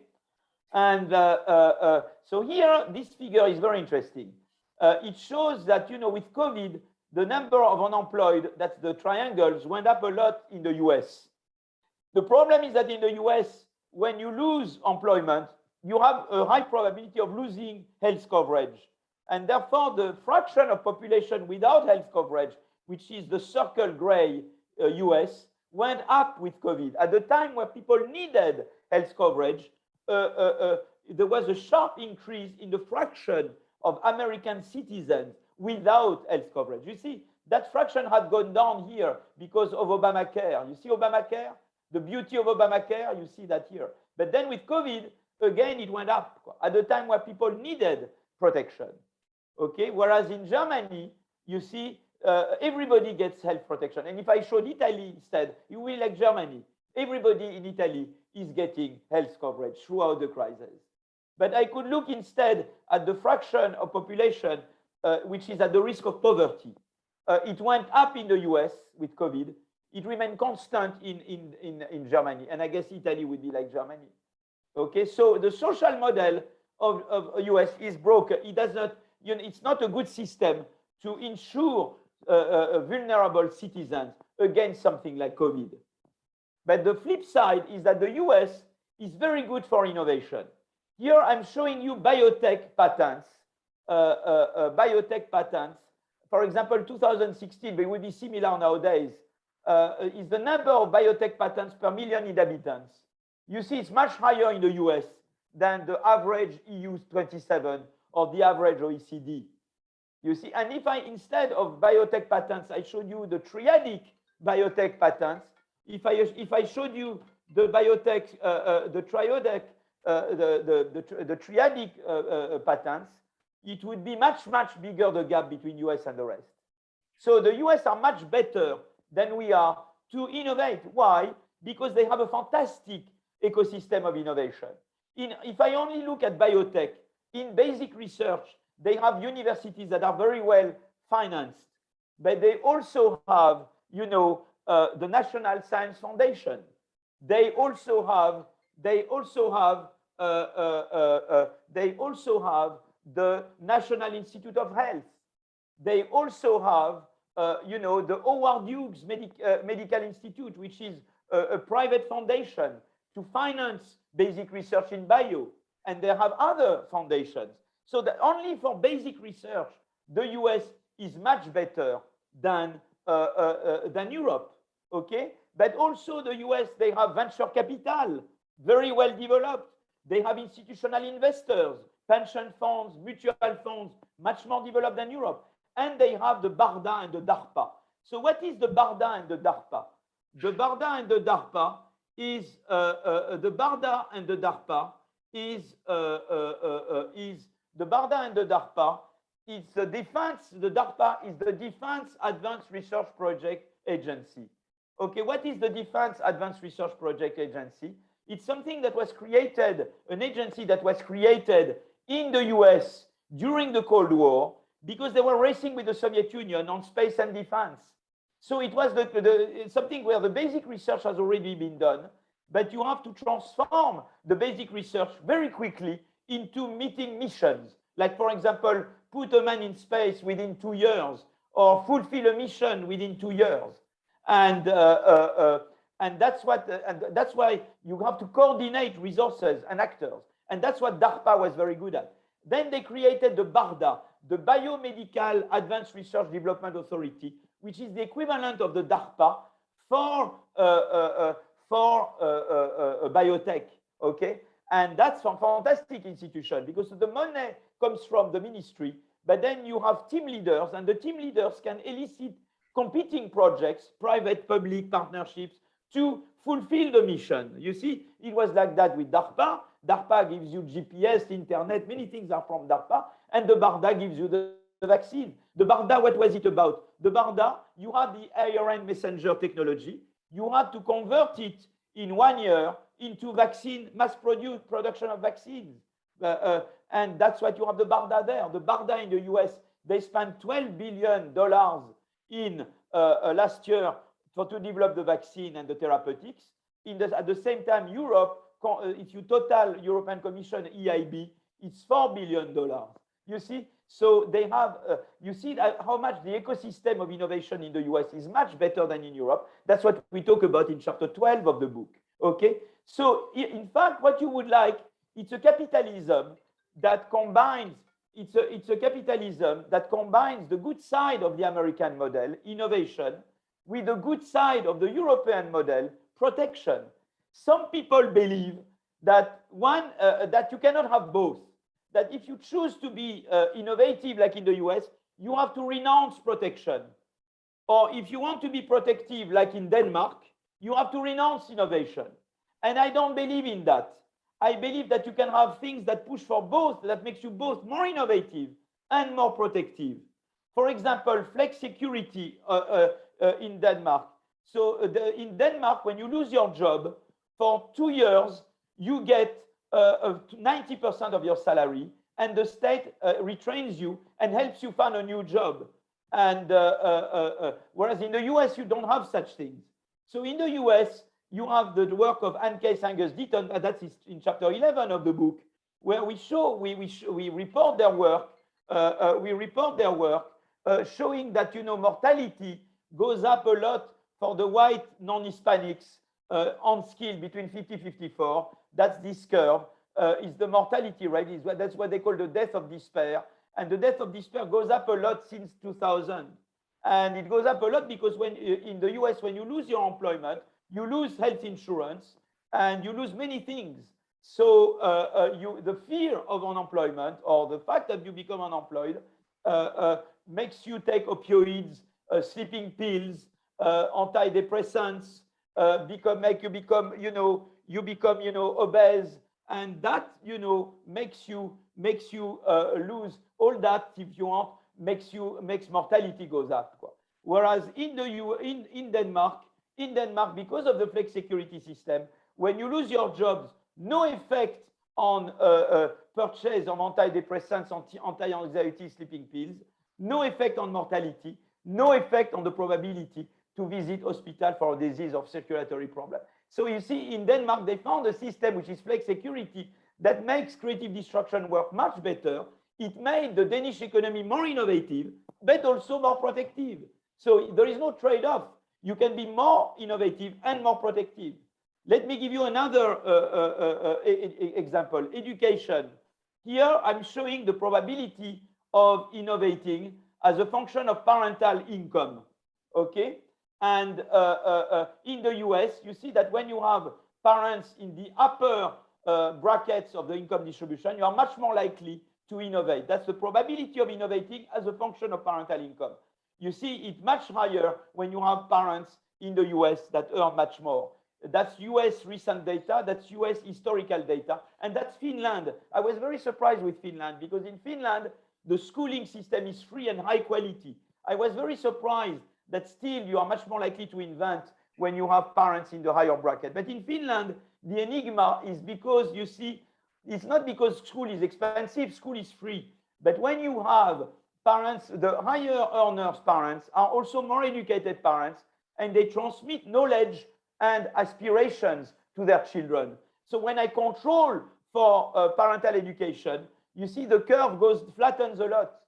And so here, this figure is very interesting. It shows that, you know, with COVID, the number of unemployed, that's the triangles, went up a lot in the US. The problem is that in the US, when you lose employment, you have a high probability of losing health coverage. And therefore, the fraction of population without health coverage, which is the circle gray US, went up with COVID. At the time where people needed health coverage, there was a sharp increase in the fraction of American citizens without health coverage. You see, that fraction had gone down here because of Obamacare. You see Obamacare? The beauty of Obamacare, you see that here. But then with COVID, again, it went up at the time where people needed protection. Okay, whereas in Germany, you see, everybody gets health protection. And if I showed Italy instead, you will like Germany. Everybody in Italy is getting health coverage throughout the crisis. But I could look instead at the fraction of population which is at the risk of poverty. It went up in the US with COVID. It remained constant in Germany. And I guess Italy would be like Germany. Okay, so the social model of US is broken. It does not, you know, it's not a good system to ensure vulnerable citizens against something like COVID. But the flip side is that the US is very good for innovation. Here I'm showing you biotech patents. Biotech patents, for example, 2016, they would be similar nowadays, is the number of biotech patents per million inhabitants. You see, it's much higher in the US than the average EU 27 or the average OECD. You see, and if I, instead of biotech patents, I showed you the triadic biotech patents, if I showed you the biotech, the triadic, the triadic patents, it would be much bigger, the gap between US and the rest. So the US are much better than we are to innovate. Why? Because they have a fantastic ecosystem of innovation. If I only look at biotech, in basic research, they have universities that are very well financed, but they also have, you know, the National Science Foundation. They also have the National Institute of Health. They also have, you know, the Howard Hughes Medical Institute, which is a private foundation to finance basic research in bio. And they have other foundations. So that only for basic research, the US is much better than Europe, okay? But also the US, they have venture capital, very well developed. They have institutional investors, pension funds, mutual funds, much more developed than Europe. And they have the BARDA and the DARPA. So what is the BARDA and the DARPA? The BARDA and the DARPA is, the BARDA and the DARPA is the BARDA and the DARPA is the defense, the DARPA is the Defense Advanced Research Project Agency. Okay, what is the Defense Advanced Research Project Agency? It's something that was created, an agency that was created in the US during the Cold War because they were racing with the Soviet Union on space and defense. So it was something where the basic research has already been done, but you have to transform the basic research very quickly into meeting missions. Like, for example, put a man in space within 2 years or fulfill a mission within 2 years. And that's why you have to coordinate resources and actors. And that's what DARPA was very good at. Then they created the BARDA, the Biomedical Advanced Research Development Authority, which is the equivalent of the DARPA for biotech, okay? And that's a fantastic institution because the money comes from the ministry, but then you have team leaders, and the team leaders can elicit competing projects, private, public partnerships, to fulfill the mission. You see, it was like that with DARPA. DARPA gives you GPS, internet, many things are from DARPA, and the BARDA gives you the vaccine. The BARDA, what was it about? The BARDA, you had the ARN messenger technology. You had to convert it in 1 year into vaccine, mass production of vaccines. And that's what you have the BARDA there. The BARDA in the US, they spent $12 billion in last year to develop the vaccine and the therapeutics. At the same time, Europe, if you total European Commission EIB, it's $4 billion. You see, so they have, you see how much the ecosystem of innovation in the US is much better than in Europe. That's what we talk about in chapter 12 of the book. Okay, so in fact, what you would like, it's a capitalism that combines, it's a capitalism that combines the good side of the American model, innovation, with the good side of the European model, protection. Some people believe that that you cannot have both. That if you choose to be innovative like in the US, you have to renounce protection. Or if you want to be protective like in Denmark, you have to renounce innovation. And I don't believe in that. I believe that you can have things that push for both, that makes you both more innovative and more protective. For example, flex security in Denmark. So in Denmark, when you lose your job, for 2 years, you get 90% of your salary, and the state retrains you and helps you find a new job. And whereas in the US, you don't have such things. So in the US, you have the work of Anne Case Angus Deaton, that's in chapter 11 of the book, where we show, we report their work, showing that, you know, mortality goes up a lot for the white non-Hispanics on skill between 50-54. That's this curve, is the mortality rate. That's what they call the death of despair. And the death of despair goes up a lot since 2000. And it goes up a lot because when in the US, when you lose your employment, you lose health insurance and you lose many things. So the fear of unemployment or the fact that you become unemployed makes you take opioids, sleeping pills, antidepressants, make you become, obese, and that, makes you lose all that, if you want, makes mortality goes up. Whereas in Denmark, because of the flex security system, when you lose your jobs, no effect on purchase of antidepressants, anti-anxiety sleeping pills, no effect on mortality, no effect on the probability to visit hospital for a disease of circulatory problem. So you see, in Denmark, they found a system which is flex security that makes creative destruction work much better. It made the Danish economy more innovative, but also more protective. So there is no trade-off. You can be more innovative and more protective. Let me give you another example, education. Here, I'm showing the probability of innovating as a function of parental income, okay? And in the US, you see that when you have parents in the upper brackets of the income distribution, you are much more likely to innovate. That's the probability of innovating as a function of parental income. You see it much higher when you have parents in the US that earn much more. That's US recent data, that's US historical data, and that's Finland. I was very surprised with Finland because in Finland, the schooling system is free and high quality. I was very surprised that still you are much more likely to invent when you have parents in the higher bracket. But in Finland, the enigma is because you see, it's not because school is expensive, school is free. But when you have parents, the higher earners parents are also more educated parents, and they transmit knowledge and aspirations to their children. So when I control for parental education, you see the curve flattens a lot.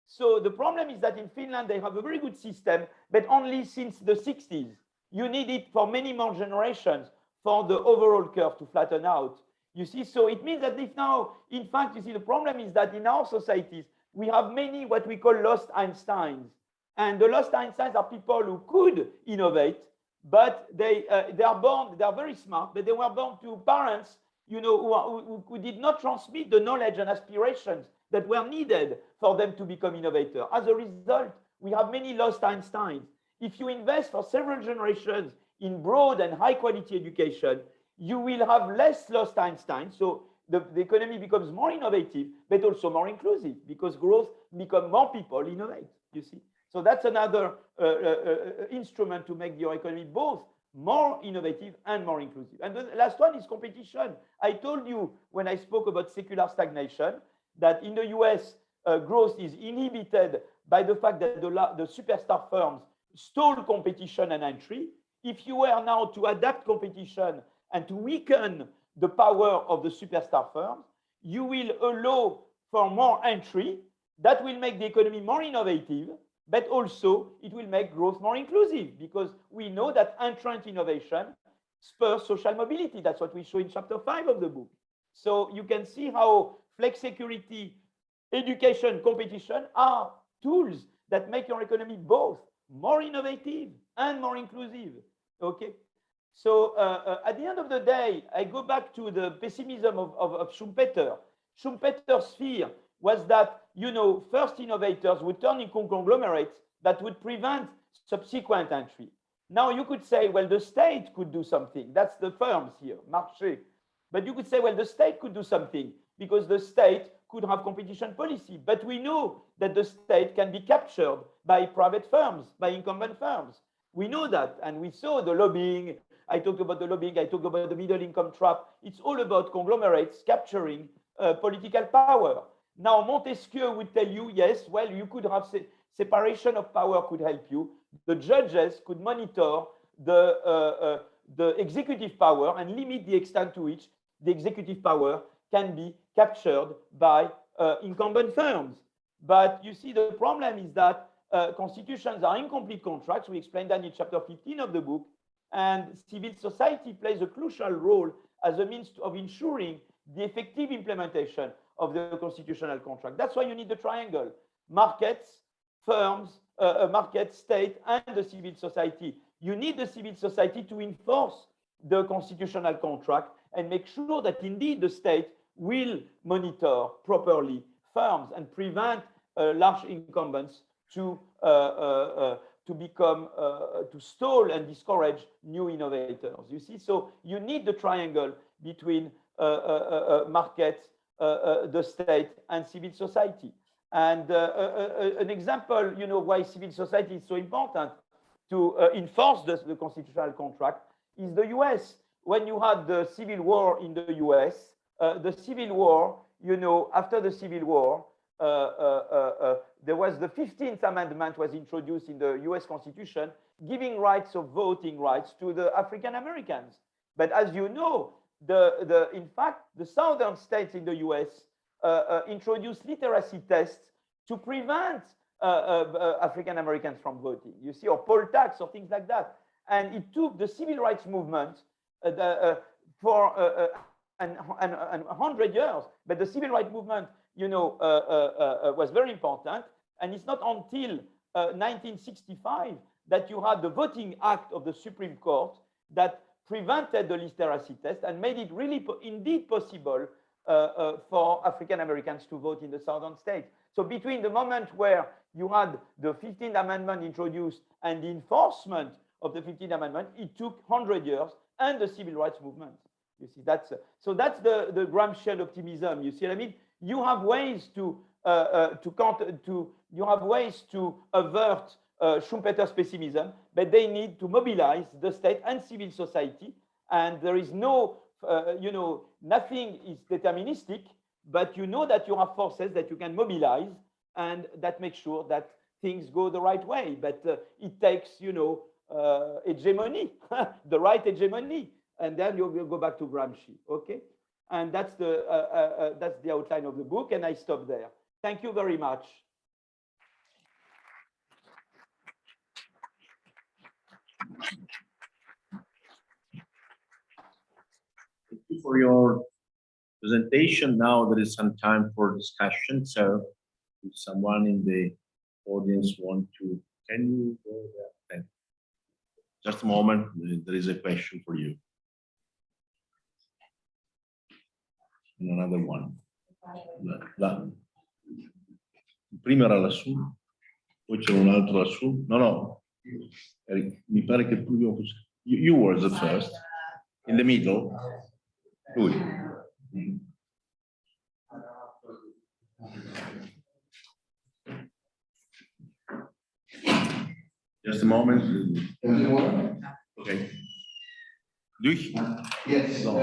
So the problem is that in Finland, they have a very good system, but only since the 60s. You need it for many more generations for the overall curve to flatten out. You see, so it means that if now, in fact, you see, the problem is that in our societies, we have many what we call lost Einsteins. And the lost Einsteins are people who could innovate, but they are born, they are very smart, but they were born to parents you know, who did not transmit the knowledge and aspirations that were needed for them to become innovators. As a result, we have many lost Einsteins. If you invest for several generations in broad and high quality education, you will have less lost Einsteins. So the economy becomes more innovative, but also more inclusive, because growth becomes more people innovate, you see. So that's another instrument to make your economy both more innovative and more inclusive. And the last one is competition. I told you when I spoke about secular stagnation that in the US, growth is inhibited by the fact that the superstar firms stole competition and entry. If you were now to adapt competition and to weaken the power of the superstar firms, you will allow for more entry. That will make the economy more innovative, but also it will make growth more inclusive, because we know that entrant innovation spurs social mobility. That's what we show in chapter 5 of the book. So you can see how flex security, education, competition are tools that make your economy both more innovative and more inclusive. Okay. So at the end of the day, I go back to the pessimism of Schumpeter. Schumpeter's fear was that, you know, first innovators would turn into conglomerates that would prevent subsequent entry. Now you could say, well, the state could do something. That's the firms here, marché. But you could say, well, the state could do something because the state could have competition policy. But we know that the state can be captured by private firms, by incumbent firms. We know that, and we saw the lobbying. I talked about the lobbying, I talked about the middle income trap. It's all about conglomerates capturing political power. Now, Montesquieu would tell you, yes, well, you could have separation of power could help you. The judges could monitor the executive power and limit the extent to which the executive power can be captured by incumbent firms. But you see, the problem is that constitutions are incomplete contracts. We explained that in chapter 15 of the book. And civil society plays a crucial role as a means of ensuring the effective implementation of the constitutional contract. That's why you need the triangle: markets, firms, market, state, and the civil society. You need the civil society to enforce the constitutional contract and make sure that indeed the state will monitor properly firms and prevent large incumbents to stall and discourage new innovators. You see, so you need the triangle between markets, the state, and civil society. And an example, you know, why civil society is so important to enforce the constitutional contract is the US. When you had the Civil War in the US, the Civil War, you know, after the Civil War, there was the 15th Amendment was introduced in the US Constitution, giving rights of voting rights to the African Americans. But as you know, in fact, the southern states in the US introduced literacy tests to prevent African Americans from voting, you see, or poll tax or things like that. And it took the civil rights movement for 100 years, but the civil rights movement, you know, was very important. And it's not until 1965 that you had the Voting Act of the Supreme Court that prevented the literacy test and made it really indeed possible for African Americans to vote in the southern states. So between the moment where you had the 15th Amendment introduced and the enforcement of the 15th Amendment, it took 100 years, and the civil rights movement. You see, that's the Gramscian optimism. You see what I mean? You have ways to avert Schumpeter's pessimism, but they need to mobilize the state and civil society. And there is no, you know, nothing is deterministic, but you know that you have forces that you can mobilize and that make sure that things go the right way. But it takes, you know, hegemony, the right hegemony, and then you'll go back to Gramsci. Okay, and that's the outline of the book, and I stop there. Thank you very much. Thank you for your presentation. Now there is some time for discussion. So if someone in the audience want to, can you go there? Thank you. Just a moment, there is a question for you. and another one. Il primo era lassù, poi c'era un altro lassù. No. Mi pare che il primo fosse. You were the first. In the middle. Lui. Just a moment. Okay. Do you, Yes. No.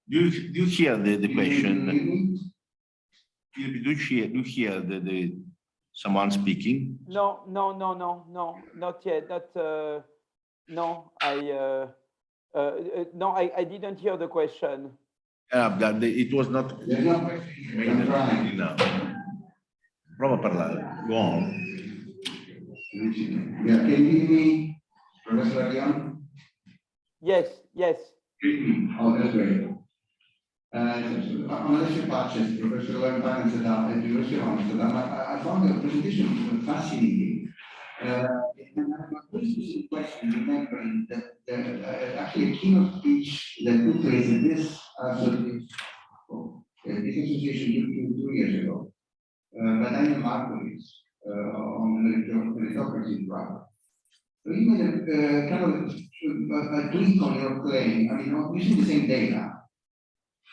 do you hear the question? Do you hear the someone speaking? No, not yet. No, I didn't hear the question. It was not. No. Prova a parlare. Go on. Yeah, can you hear me, Professor Aguian? Yes. Oh, that's great. Am ales pace, Professor Valentine said that, and you also I found the presentation fascinating. And I have a very specific question, remembering that actually a keynote speech that took place in this this association 2 years ago, by Daniel Markovits, on the meritocracy drive. So you made a kind of a tweak on your claim, I mean, using the same data,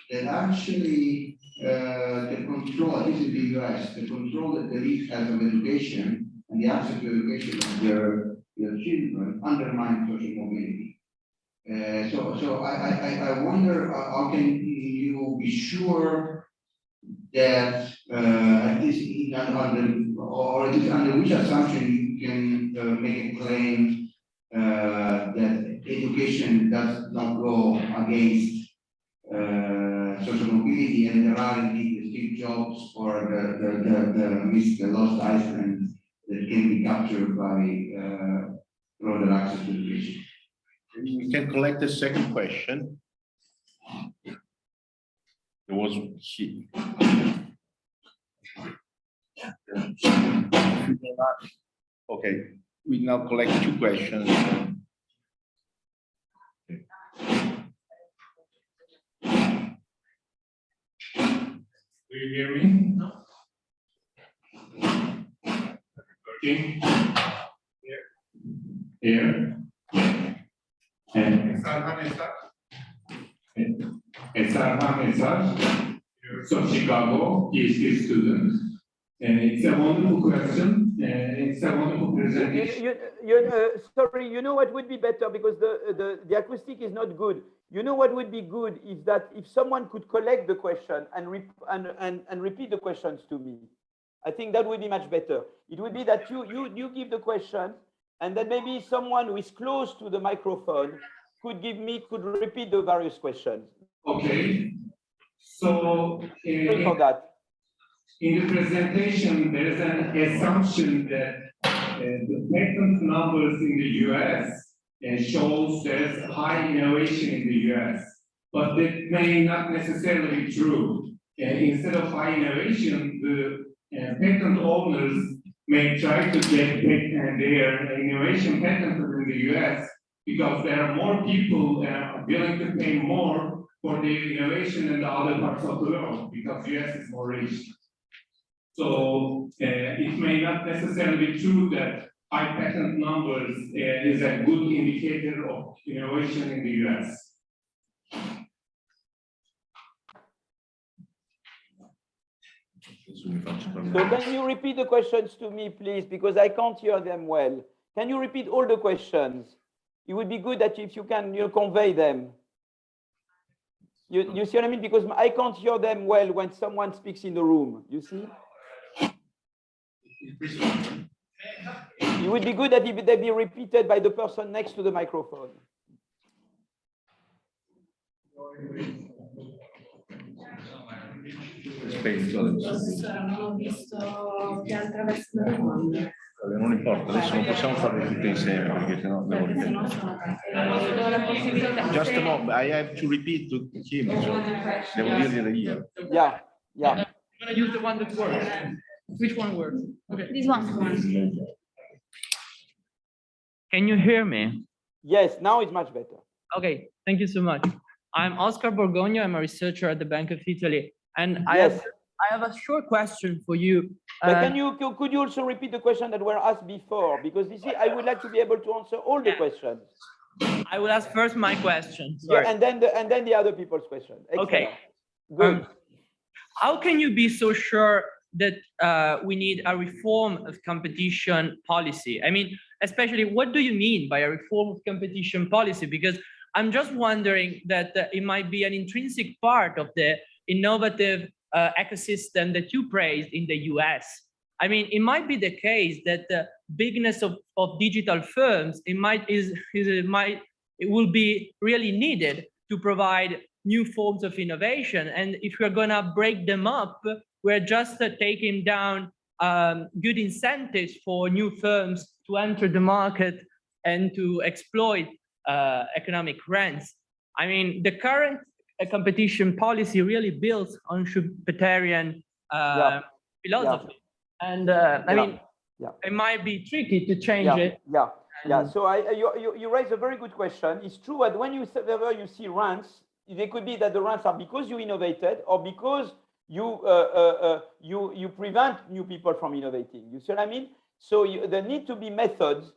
that actually the control, at least in the US, the control that the elite has of education and the access to education of their children undermine social mobility. So I wonder how can you be sure that at least under which assumption you can make a claim that education does not go against social mobility, and there are indeed the Steve Jobs or the lost Iceland that can be captured by broader access to education. We can collect the second question. There was she. Okay, we now collect 2 questions. Do you hear me? No. Working? Here? And it's Arhan Esar, from Chicago, PhD student. And it's a wonderful question, and it's a wonderful presentation. Sorry, you know what would be better, because the acoustic is not good. You know what would be good is that if someone could collect the question and repeat the questions to me. I think that would be much better. It would be that you give the question, and then maybe someone who is close to the microphone could repeat the various questions. Okay. So Sorry for that. In the presentation, there is an assumption that the patent numbers in the US shows there's high innovation in the US, but that may not necessarily be true. Instead of high innovation, the patent owners may try to get their innovation patented in the US because there are more people willing to pay more for the innovation in the other parts of the world because US is more rich. So it may not necessarily be true that high patent numbers is a good indicator of innovation in the US. So can you repeat the questions to me, please, because I can't hear them well. Can you repeat all the questions? It would be good that if you can convey them. You see what I mean? Because I can't hear them well when someone speaks in the room, you see? It would be good that they be repeated by the person next to the microphone. Non importa, adesso non possiamo farle tutte insieme perché sennò devo ripetere. Just a moment, I have to repeat to him, so devo dirgliele io. Yeah. I'm gonna use the one that works. Which one works? Okay. This one. Can you hear me? Yes, now it's much better. Okay, thank you so much. I'm Oscar Borgogno. I'm a researcher at the Bank of Italy. And I Yes. have a short question for you. But could you also repeat the question that were asked before? Because you see, I would like to be able to answer all the Yeah. questions. I will ask first my question. Yeah, and then the other people's question. Okay. Excellent. Good. How can you be so sure that we need a reform of competition policy? I mean, especially what do you mean by a reform of competition policy? Because I'm just wondering that it might be an intrinsic part of the innovative ecosystem that you praised in the US. I mean, it might be the case that the bigness of digital firms, it will be really needed to provide new forms of innovation. And if we're gonna break them up, we're just taking down good incentives for new firms to enter the market and to exploit economic rents. I mean, the current competition policy really builds on Schumpeterian philosophy. And I mean, it might be tricky to change it. Yeah. So you raise a very good question. It's true that whenever you see rents, they could be that the rents are because you innovated or because you prevent new people from innovating. You see what I mean? So there need to be methods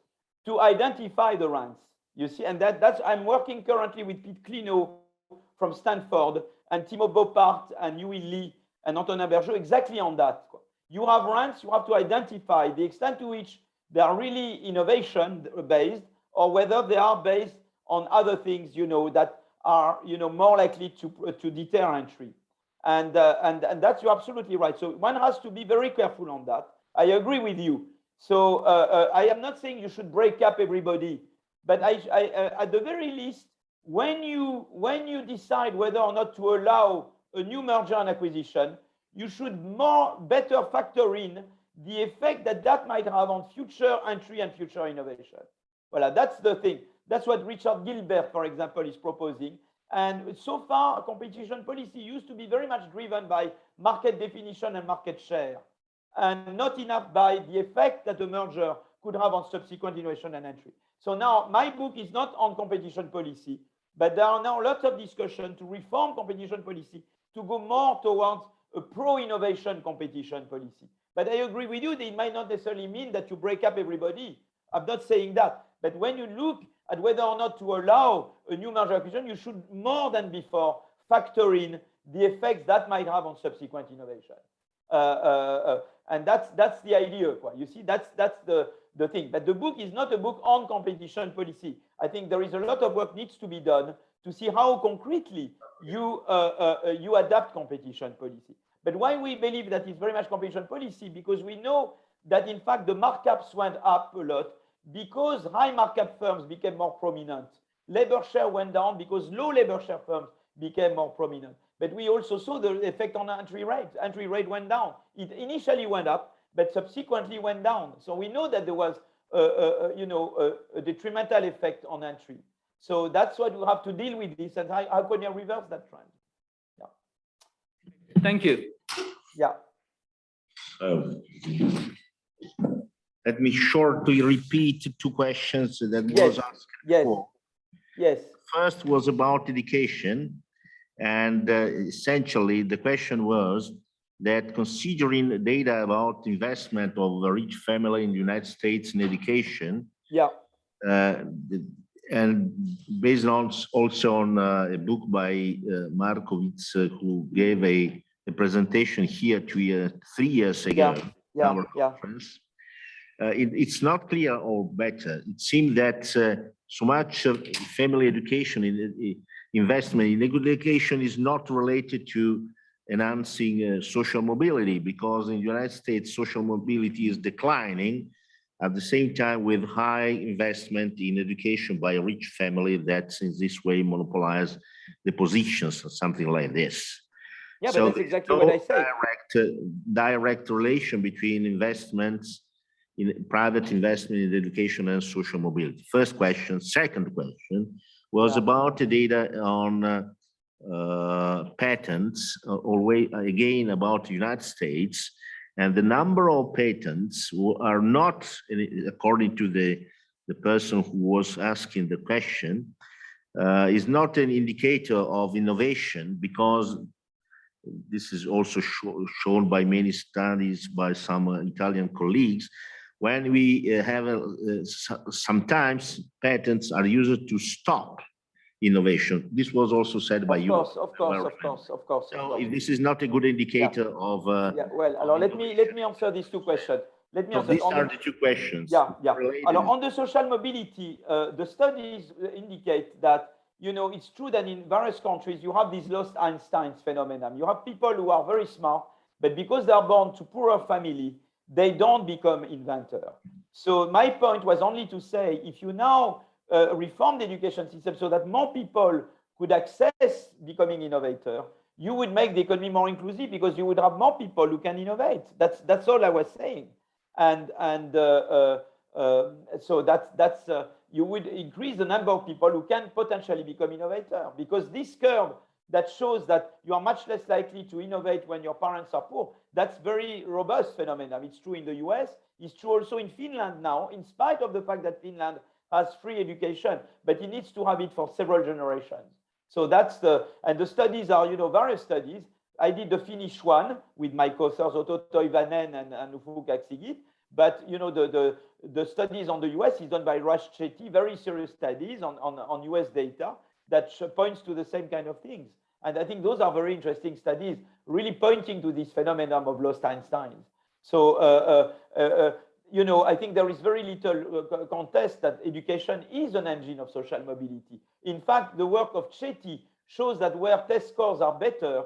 to identify the rents. You see, and that's I'm working currently with Pete Clino from Stanford and Timo Boppart and Yui Lee and Antonin Bergeau exactly on that. You have rents, you have to identify the extent to which they are really innovation based or whether they are based on other things, that are, more likely to deter entry. And that's, you're absolutely right. So one has to be very careful on that. I agree with you. So I am not saying you should break up everybody, but I at the very least, when you decide whether or not to allow a new merger and acquisition, you should better factor in the effect that might have on future entry and future innovation. Voilà, that's the thing. That's what Richard Gilbert, for example, is proposing. And so far, competition policy used to be very much driven by market definition and market share, and not enough by the effect that the merger could have on subsequent innovation and entry. So now my book is not on competition policy, but there are now lots of discussion to reform competition policy to go more towards a pro-innovation competition policy. But I agree with you that it might not necessarily mean that you break up everybody. I'm not saying that. But when you look at whether or not to allow a new merger acquisition, you should more than before factor in the effects that might have on subsequent innovation. And that's the idea. You see, that's the thing. But the book is not a book on competition policy. I think there is a lot of work needs to be done to see how concretely you adapt competition policy. But why we believe that it's very much competition policy, because we know that in fact the markups went up a lot because high markup firms became more prominent. Labor share went down because low labor share firms became more prominent. But we also saw the effect on entry rate. Entry rate went down. It initially went up, but subsequently went down. So we know that there was a detrimental effect on entry. So that's what we have to deal with this, and how can you reverse that trend? Yeah. Thank you. Yeah. Let me shortly repeat two questions that was asked before. Yes. First was about education, and essentially the question was that considering data about investment of a rich family in the United States in education, and based on also on a book by Markowitz, who gave a presentation here 3 years ago, our conference. It's not clear or better. It seems that so much family education investment in education is not related to enhancing social mobility, because in the United States, social mobility is declining at the same time with high investment in education by a rich family that in this way monopolize the positions or something like this. Yeah, so but that's exactly what I say. Direct relation between investments in private investment in education and social mobility. First question. Second question was about the data on patents, always again about the United States, and the number of patents are not, according to the person who was asking the question, is not an indicator of innovation, because this is also shown by many studies by some Italian colleagues. When we sometimes patents are used to stop innovation. This was also said by you. Of course. So this is not a good indicator of. Yeah, well, alors let me answer these two questions. Let me So answer these on are the two questions. Yeah. related. Alors, on the social mobility, the studies indicate that, you know, it's true that in various countries, you have this lost Einstein's phenomenon. You have people who are very smart, but because they are born to poorer family, they don't become inventor. So my point was only to say, if you now reform the education system so that more people could access becoming innovator, you would make the economy more inclusive, because you would have more people who can innovate. That's all I was saying. So that's you would increase the number of people who can potentially become innovator, because this curve that shows that you are much less likely to innovate when your parents are poor, that's very robust phenomenon. It's true in the US, it's true also in Finland now, in spite of the fact that Finland has free education, but it needs to have it for several generations. So that's and the studies are, you know, various studies. I did the Finnish one with my co-authors Otto Toivanen and Ufuk Aksigit. But, you know, the studies on the US is done by Raj Chetty, very serious studies on US data that points to the same kind of things. And I think those are very interesting studies, really pointing to this phenomenon of lost Einstein. So, you know, I think there is very little contest that education is an engine of social mobility. In fact, the work of Chetty shows that where test scores are better,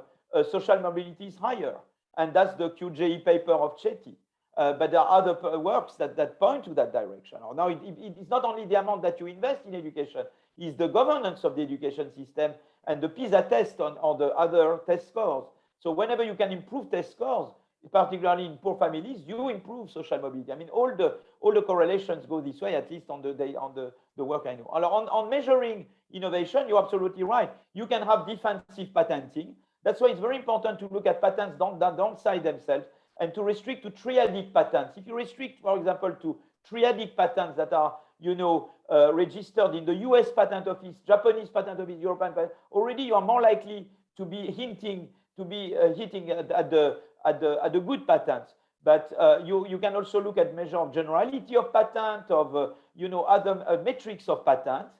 social mobility is higher. And that's the QJE paper of Chetty. But there are other works that point to that direction. Now, it's not only the amount that you invest in education, it's the governance of the education system and the PISA test on the other test scores. So whenever you can improve test scores, particularly in poor families, you improve social mobility. I mean, all the correlations go this way, at least on the work I know. On measuring innovation, you're absolutely right. You can have defensive patenting. That's why it's very important to look at patents that don't cite themselves, and to restrict to triadic patents. If you restrict, for example, to triadic patents that are, you know, registered in the US Patent Office, Japanese Patent Office, European Patent, already you are more likely to be hitting at the good patents. But you can also look at measure of generality of patent, of you know, other metrics of patents.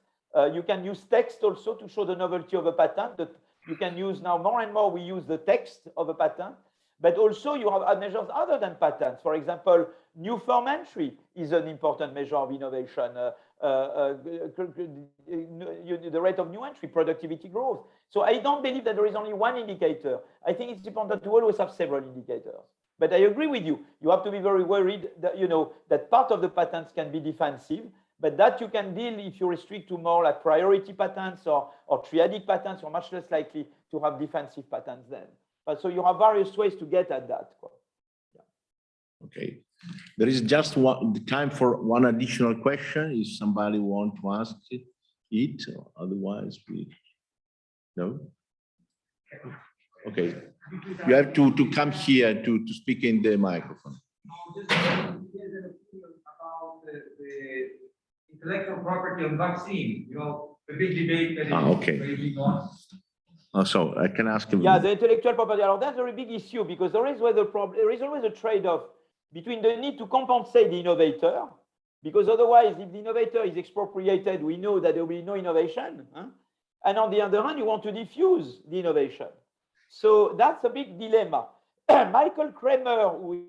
You can use text also to show the novelty of a patent. That you can use now more and more. We use the text of a patent. But also you have measures other than patents. For example, new firm entry is an important measure of innovation. The rate of new entry, productivity growth. So I don't believe that there is only one indicator. I think it's important to always have several indicators. But I agree with you. You have to be very worried that, you know, that part of the patents can be defensive, but that you can deal if you restrict to more like priority patents or triadic patents, you're much less likely to have defensive patents then. So you have various ways to get at that. Yeah. Okay. There is just time for one additional question. If somebody wants to ask it, otherwise we no. Okay. You have to come here to speak in the microphone. Just about the intellectual property of vaccine. You know, the big debate that is okay. raging on. So I can ask him. Yeah, the intellectual property. That's a very big issue, because there is always a trade-off between the need to compensate the innovator, because otherwise, if the innovator is expropriated, we know that there will be no innovation. And on the other hand, you want to diffuse the innovation. So that's a big dilemma. Michael Kramer, who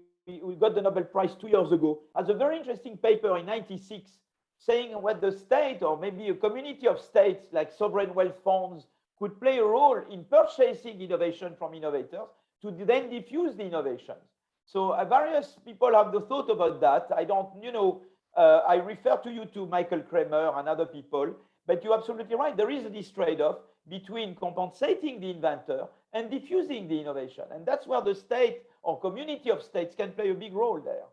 got the Nobel Prize 2 years ago, has a very interesting paper in '96 saying what the state, or maybe a community of states like sovereign wealth funds, could play a role in purchasing innovation from innovators to then diffuse the innovations. So various people have the thought about that. I don't, you know, I refer to you to Michael Kramer and other people, but you're absolutely right. There is this trade-off between compensating the inventor and diffusing the innovation. And that's where the state or community of states can play a big role there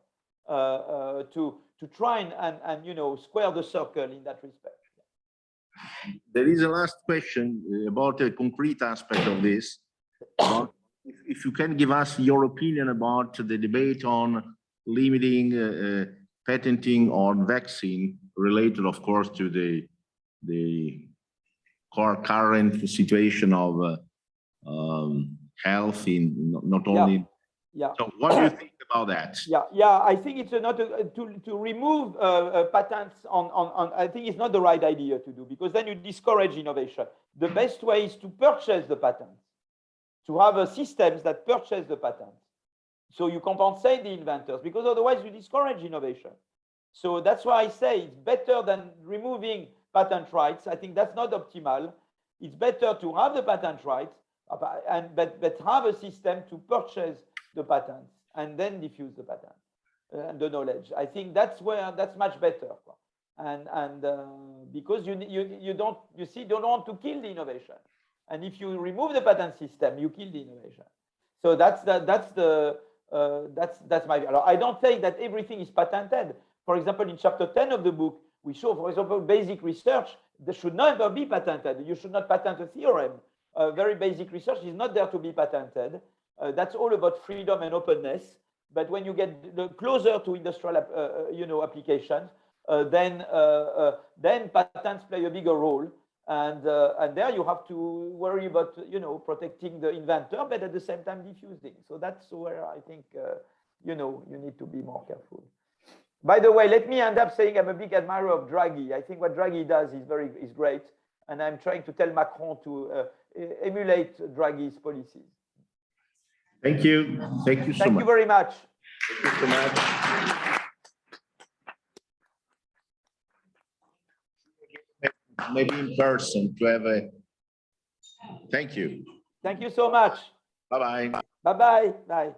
to try and you know, square the circle in that respect. There is a last question about a concrete aspect of this. If you can give us your opinion about the debate on limiting patenting on vaccine related, of course, to the current situation of health in not only. Yeah. So what do you think about that? Yeah. I think it's not to remove patents on. I think it's not the right idea to do, because then you discourage innovation. The best way is to purchase the patents, to have systems that purchase the patents, so you compensate the inventors, because otherwise you discourage innovation. So that's why I say it's better than removing patent rights. I think that's not optimal. It's better to have the patent rights, but have a system to purchase the patents and then diffuse the patent and the knowledge. I think that's much better. And because you don't want to kill the innovation. And if you remove the patent system, you kill the innovation. So that's my view. I don't say that everything is patented. For example, in chapter 10 of the book, we show, for example, basic research that should never be patented. You should not patent a theorem. Very basic research is not there to be patented. That's all about freedom and openness. But when you get closer to industrial, applications, then patents play a bigger role. And there you have to worry about, protecting the inventor, but at the same time diffusing. So that's where I think, you need to be more careful. By the way, let me end up saying I'm a big admirer of Draghi. I think what Draghi does is great. And I'm trying to tell Macron to emulate Draghi's policies. Thank you. Thank you so much. Thank you very much. Thank you so much. Maybe in person to have a. Thank you. Thank you so much. Bye-bye. Bye-bye. Bye.